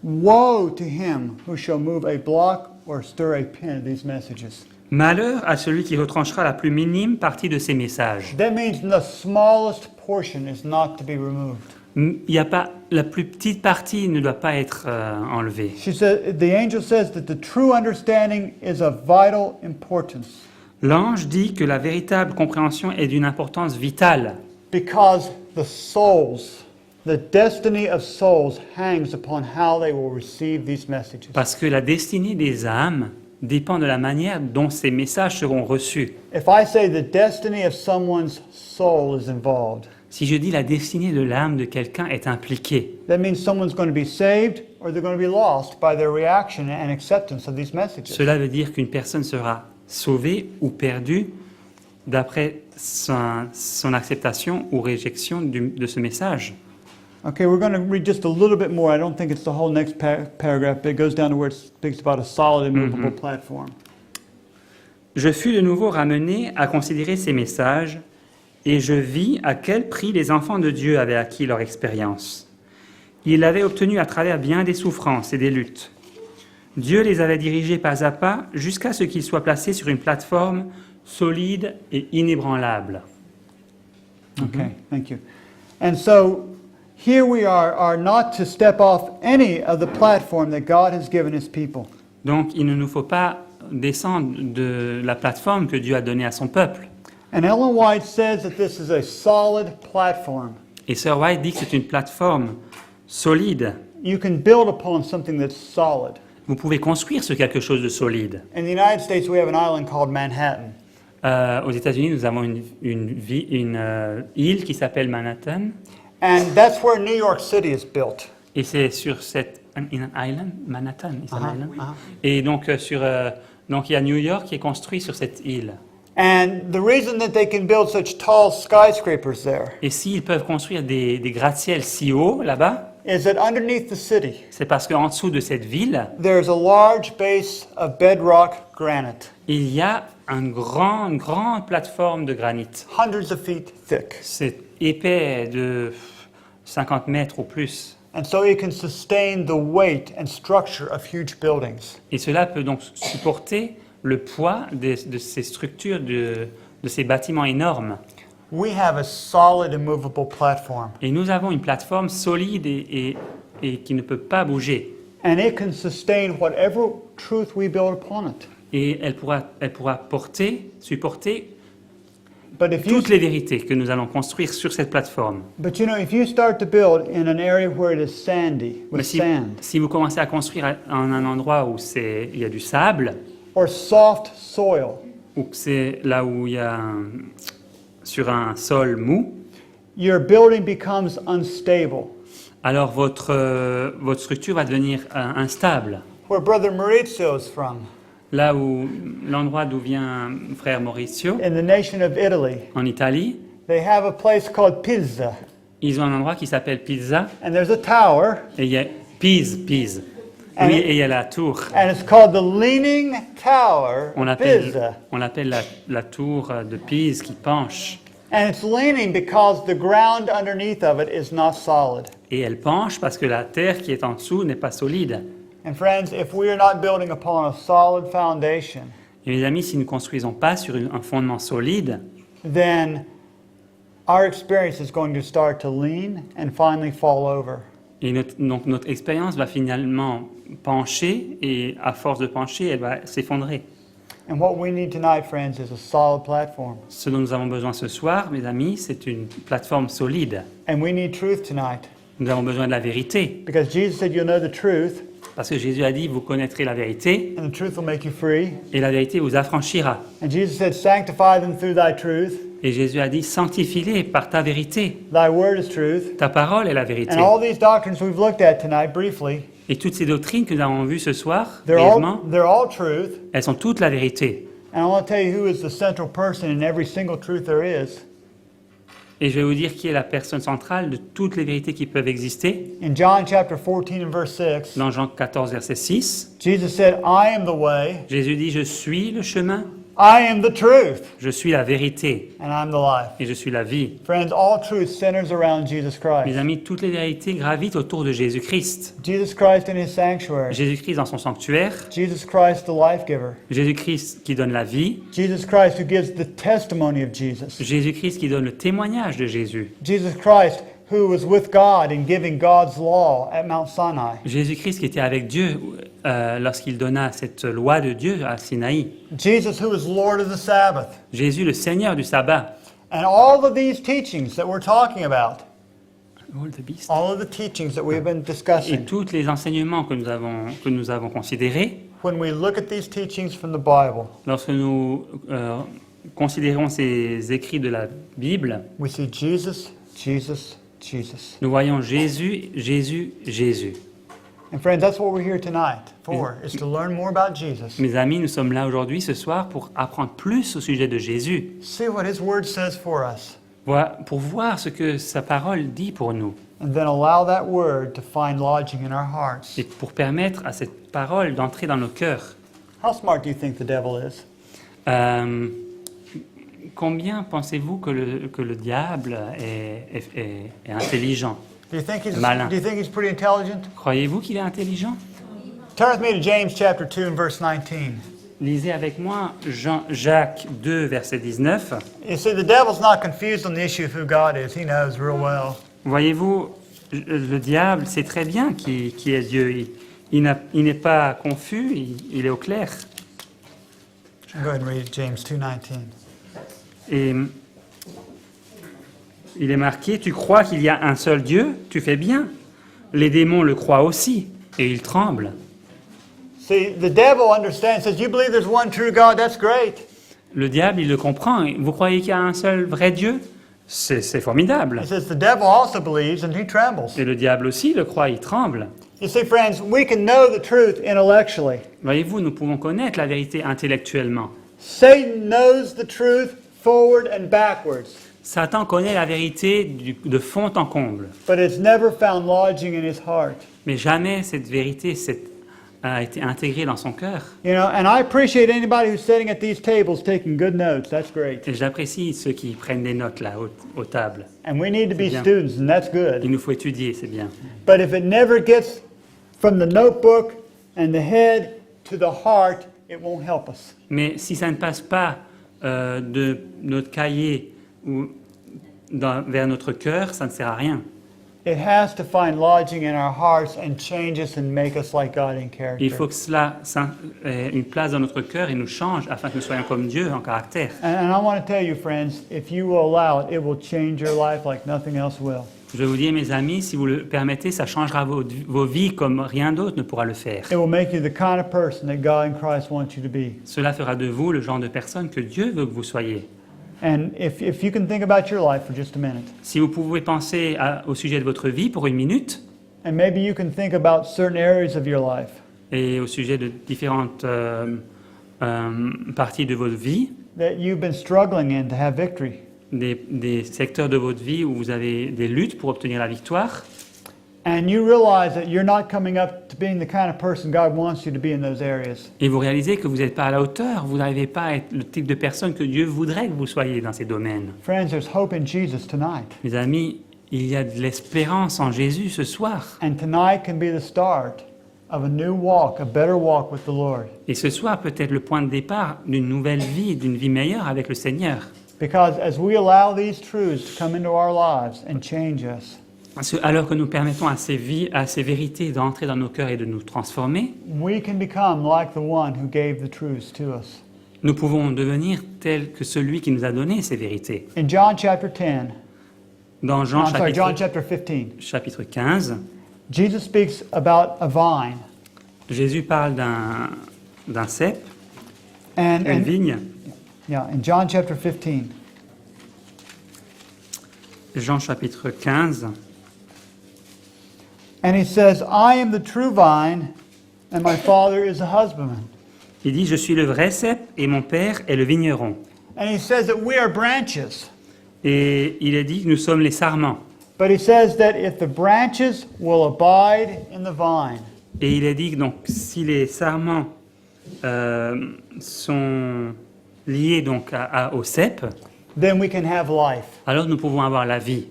woe to him who shall move a block or stir a pin of these messages. malheur à celui qui retranchera la plus minime partie de ces messages. That means the smallest portion is not to be removed. Il y a pas, la plus petite partie ne doit pas être enlevée. She said, the angel says that the true understanding is of vital importance L'ange dit que la véritable compréhension est d'une importance vitale, because the destiny of souls hangs upon how they will receive these messages. parce que la destinée des âmes dépend de la manière dont ces messages seront reçus. If I say the destiny of someone's soul is involved, Si je dis la destinée de l'âme de quelqu'un est impliquée, that means someone's going to be saved or they're going to be lost by their reaction and acceptance of these messages. cela veut dire qu'une personne sera sauvée ou perdue d'après son acceptation ou réjection de ce message. Okay, we're going to read just a little bit more. I don't think it's the whole next paragraph, but it goes down to where it speaks about a solid, immovable platform. Je fus de nouveau ramené à considérer ces messages, et je vis à quel prix les enfants de Dieu avaient acquis leur expérience. Ils l'avaient obtenue à travers bien des souffrances et des luttes. Dieu les avait dirigés pas à pas jusqu'à ce qu'ils soient placés sur une plateforme solide et inébranlable. Okay, thank you. And so here we are not to step off any of the platform that God has given his people. Donc il ne nous faut pas descendre de la plateforme que Dieu a donnée à son peuple. And Ellen White says that this is a solid platform. Et Sir White dit que c'est une plateforme solide. You can build upon something that's solid. Vous pouvez construire sur quelque chose de solide. In the United States, we have an island called Manhattan. Aux États-Unis, nous avons une île qui s'appelle Manhattan. And that's where New York City is built. Et c'est sur cette island, Manhattan, is an island. Uh-huh. Et donc donc il y a New York qui est construit sur cette île. And the reason that they can build such tall skyscrapers there Et s'ils peuvent construire des gratte-ciels si hauts là-bas, is that underneath the city, c'est parce qu'en dessous de cette ville, there's a large base of bedrock granite, il y a une grande plateforme de granit. hundreds of feet thick. C'est épais de 50 mètres ou plus. And so it can sustain the weight and structure of huge buildings. Et cela peut donc supporter le poids de ces structures, de ces bâtiments énormes. We have a solid, immovable platform, Et nous avons une plateforme solide et qui ne peut pas bouger. and it can sustain whatever truth we build upon it. Et elle pourra supporter But if you, toutes les vérités que nous allons construire sur cette plateforme. but you know, if you start to build in an area where it is sandy, Mais with si, sand, si vous commencez à construire en un endroit où il y a du sable, or soft soil, ou que c'est là où il y a sur un sol mou, your building becomes unstable. alors votre structure va devenir instable. Where Brother Maurizio is from, Là où l'endroit d'où vient frère Mauricio, in the nation of Italy, en Italie, they have a place called Pisa, ils ont un endroit qui s'appelle Pisa, and there's a tower, et il y a Pise. And Oui, it- et il y a la tour. and it's called the Leaning Tower On of Pisa. l'appelle la tour de Pise qui penche. And it's leaning because the ground underneath of it is not solid. Et elle penche parce que la terre qui est en dessous n'est pas solide. And friends, if we are not building upon a solid foundation, Et mes amis, si nous ne construisons pas sur un fondement solide, then our experience is going to start to lean and finally fall over. et donc notre expérience va finalement pencher, et à force de pencher, elle va s'effondrer. And what we need tonight, friends, is a solid platform. Ce dont nous avons besoin ce soir, mes amis, c'est une plateforme solide. And we need truth tonight. Nous avons besoin de la vérité. Because Jesus said, you'll know the truth, Parce que Jésus a dit, vous connaîtrez la vérité, and the truth will make you free. et la vérité vous affranchira. And Jesus said, sanctify them through thy truth. Et Jésus a dit, sanctifie-les par ta vérité. Thy word is truth. Ta parole est la vérité. And all these doctrines we've looked at tonight briefly, Et toutes ces doctrines que nous avons vues ce soir, they're brièvement, all truth. elles sont toutes la vérité. And I want to tell you who is the central person in every single truth there is. Et je vais vous dire qui est la personne centrale de toutes les vérités qui peuvent exister. In John chapter 14 and verse 6, Dans Jean 14, verset 6, Jesus said, I am the way, Jésus dit, je suis le chemin, I am the truth, je suis la vérité and I'm the life. et je suis la vie. Friends, all truth centers around Jesus Mes Christ. amis, toutes les vérités gravitent autour de Jésus-Christ. Jesus Christ in his sanctuary. Jésus-Christ dans son sanctuaire, Jesus Christ, the life giver. Jésus-Christ qui donne la vie, Jesus Christ who gives the testimony of Jesus. Jésus-Christ qui donne le témoignage de Jésus, Jesus Christ who was with God in giving God's law at Mount Sinai. Jésus-Christ qui était avec Dieu lorsqu'il donna cette loi de Dieu à Sinaï, Jesus who is Lord of the Sabbath. Jésus le Seigneur du sabbat. And all of these teachings that we're talking about, All the beast. all of the teachings that we have been Et discussing, tous les enseignements que nous avons considérés, when we look at these teachings from the Bible, lorsque nous considérons ces écrits de la Bible, we see Jesus, Jesus, Jesus. nous voyons Jésus, Jésus, Jésus. And friends, that's what we're here tonight for, is to learn more about Jesus. Mes amis, nous sommes là aujourd'hui, ce soir, pour apprendre plus au sujet de Jésus, See what his word says for us, pour voir ce que sa parole dit pour nous, and then allow that word to find lodging in our hearts. et pour permettre à cette parole d'entrer dans nos cœurs. How smart do you think the devil is? Combien pensez-vous que le diable est intelligent? Do you think he's Malin. pretty intelligent? Croyez-vous qu'il est intelligent? Turn with me to James chapter 2 and verse 19. Lisez avec moi Jacques 2, verset 19. You see, the devil's not confused on the issue of who God is. He knows real well. Voyez-vous, le diable sait très bien qui est Dieu. Il n'est pas confus, il est au clair. Go ahead and read James 2:19. Et il est marqué, tu crois qu'il y a un seul Dieu, tu fais bien. Les démons le croient aussi, et ils tremblent. See, the devil understands, says, you believe there's one true God, that's great. Le diable, il le comprend. Vous croyez qu'il y a un seul vrai Dieu? C'est formidable. He says the devil also believes and he trembles. Et le diable aussi le croit, il tremble. You see, friends, we can know the truth intellectually. Voyez-vous, nous pouvons connaître la vérité intellectuellement. Satan knows the truth forward and backwards, Satan connaît la vérité de fond en comble. but it's never found lodging in his heart. Mais jamais cette vérité a été intégrée dans son cœur. You know, and I appreciate anybody who's sitting at these tables taking good notes. That's great. Et j'apprécie ceux qui prennent des notes là, aux tables. And we need to be bien. students, and that's Il good. nous faut étudier, c'est bien. But if it never gets from the notebook and the head to the heart, it won't help us. Mais si ça ne passe pas de notre cahier vers notre cœur, ça ne sert à rien. It has to find lodging in our hearts and change us and make us like God in character. Il faut que cela ait une place dans notre cœur et nous change afin que nous soyons comme Dieu en caractère. And I want to tell you, friends, if you will allow it, it will change your life like nothing else will. Je vous dis, mes amis, si vous le permettez, ça changera vos vies comme rien d'autre ne pourra le faire. It will make you the kind of person that God in Christ wants you to be. Cela fera de vous le genre de personne que Dieu veut que vous soyez. And if you can think about your life for just a minute, Si vous pouvez penser au sujet de votre vie pour une minute and maybe you can think about certain areas of your life et au sujet de différentes parties de votre vie, that you've been struggling in to have victory. des secteurs de votre vie où vous avez des luttes pour obtenir la victoire, And you realize that you're not coming up to being the kind of person God wants you to be in those areas. et vous réalisez que vous n'êtes pas à la hauteur, vous n'arrivez pas à être le type de personne que Dieu voudrait que vous soyez dans ces domaines. Friends, there's hope in Jesus tonight. Mes amis, il y a de l'espérance en Jésus ce soir. And tonight can be the start of a new walk, a better walk with the Lord. Et ce soir peut être le point de départ d'une nouvelle vie, d'une vie meilleure avec le Seigneur. Because as we allow these truths to come into our lives and change us, Alors que nous permettons à ces vérités d'entrer dans nos cœurs et de nous transformer, we can become like the one who gave the truths to us. nous pouvons devenir tels que celui qui nous a donné ces vérités. In John chapter 10, Dans Jean John chapter 15, chapitre 15, Jesus speaks about a vine. Jésus parle d'un cep, And, une and vigne. yeah, in John chapter 15, Jean chapitre 15, and he says, I am the true vine, and my Father is a husbandman. il dit « Je suis le vrai cep et mon Père est le vigneron. And he says that we are branches. » Et il est dit que nous sommes les sarments. But he says that if the branches will abide in the vine, Et il est dit que donc si les sarments sont liés donc au cep, then we can have life. alors nous pouvons avoir la vie.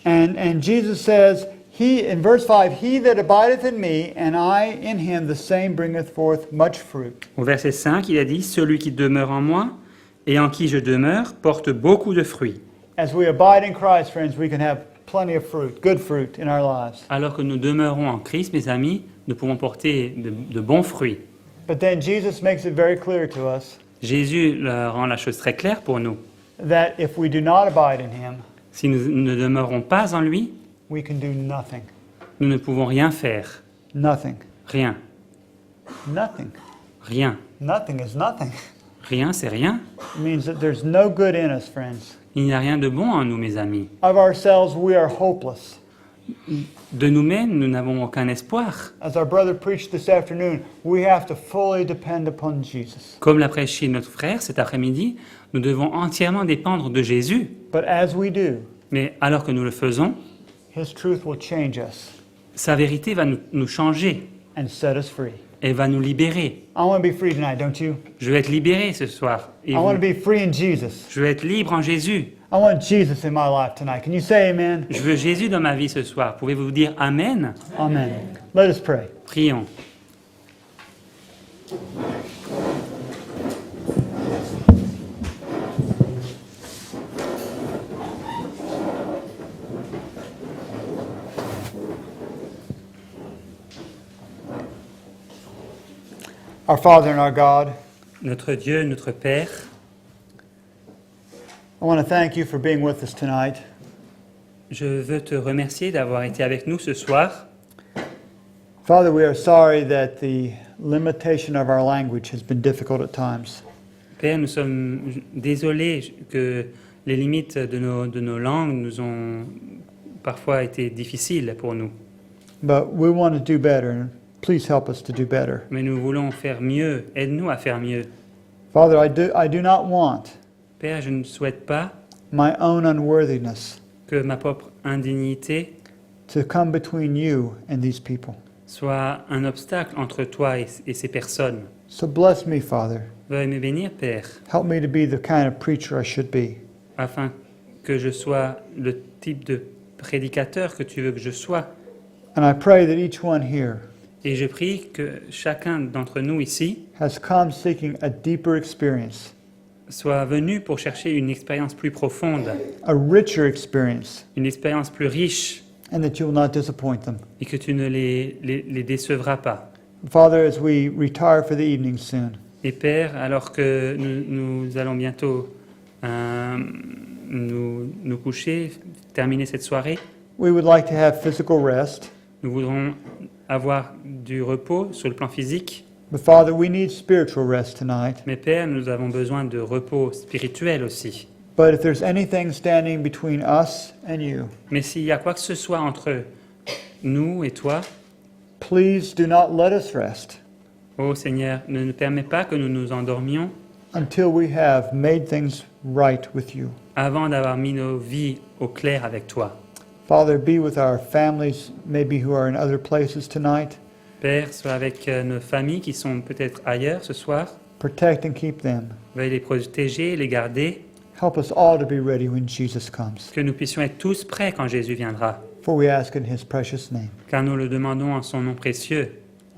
And Jesus says, in verse 5, he that abideth in me, and I in him, the same bringeth forth much fruit. Au verset 5, il a dit « Celui qui demeure en moi et en qui je demeure porte beaucoup de fruits. As we abide in Christ, friends, we can have plenty of fruit, good fruit in our lives. » Alors que nous demeurons en Christ, mes amis, nous pouvons porter de bons fruits. But then Jesus makes it very clear to us Jésus leur rend la chose très claire pour nous. that if we do not abide in him, Si nous ne demeurons pas en lui, we can do nothing. nous ne pouvons rien faire. Nothing. Rien. Nothing. Rien. Nothing is nothing. Rien, c'est rien. It means that there's no good in us, friends. Il n'y a rien de bon en nous, mes amis. Of ourselves, we are hopeless. De nous-mêmes, nous n'avons aucun espoir. As our brother preached this afternoon, we have to fully depend upon Jesus. Comme l'a prêché notre frère cet après-midi, nous devons entièrement dépendre de Jésus. But as we do, Mais alors que nous le faisons, his truth will change us sa vérité va nous changer and set us free. et va nous libérer. I want to be free tonight, don't you? Je veux être libéré ce soir. Et I want to vous, be free in Jesus. je veux être libre en Jésus. I want Jesus in my life tonight. Can you say amen? Je veux Jésus dans ma vie ce soir. Pouvez-vous dire Amen? Amen. Let us pray. Prions. Our Father and our God, Notre Dieu, notre Père, I want to thank you for being with us tonight. je veux te remercier d'avoir été avec nous ce soir. Father, we are sorry that the limitation of our language has been difficult at times. Père, nous sommes désolés que les limites de nos langues nous ont parfois été difficiles pour nous. But we want to do better, and please help us to do better. Mais nous voulons faire mieux. Aide-nous à faire mieux. Father, I do not want Père, je ne souhaite pas my own unworthiness que ma propre indignité to come between you and these people. soit un obstacle entre toi et ces personnes. So bless me, Father. Veuille me bénir, Père, Help me to be the kind of preacher I should be. afin que je sois le type de prédicateur que tu veux que je sois. And I pray that each one here Et je prie que chacun d'entre nous ici has come seeking a deeper experience, soit venu pour chercher une expérience plus profonde, a richer experience, une expérience plus riche, and that you will not disappoint them. et que tu ne les décevras pas. Father, as we retire for the evening soon, Et Père, alors que nous allons bientôt nous coucher, terminer cette soirée, we would like to have physical rest. nous voudrons avoir du repos sur le plan physique. But Father, we need spiritual rest tonight. Mais Père, nous avons besoin de repos spirituel aussi. But if there's anything standing between us and you, Mais s'il y a quoi que ce soit entre nous et toi, please do not let us rest ô Seigneur, ne nous permets pas que nous nous endormions until we have made things right with you. avant d'avoir mis nos vies au clair avec toi. Father, be with our families, maybe who are in other places tonight. Père, sois avec nos familles qui sont peut-être ailleurs ce soir. Protect and keep them. Veuille les protéger, les garder, Help us all to be ready when Jesus comes. que nous puissions être tous prêts quand Jésus viendra. For we ask in his precious name. Car nous le demandons en son nom précieux.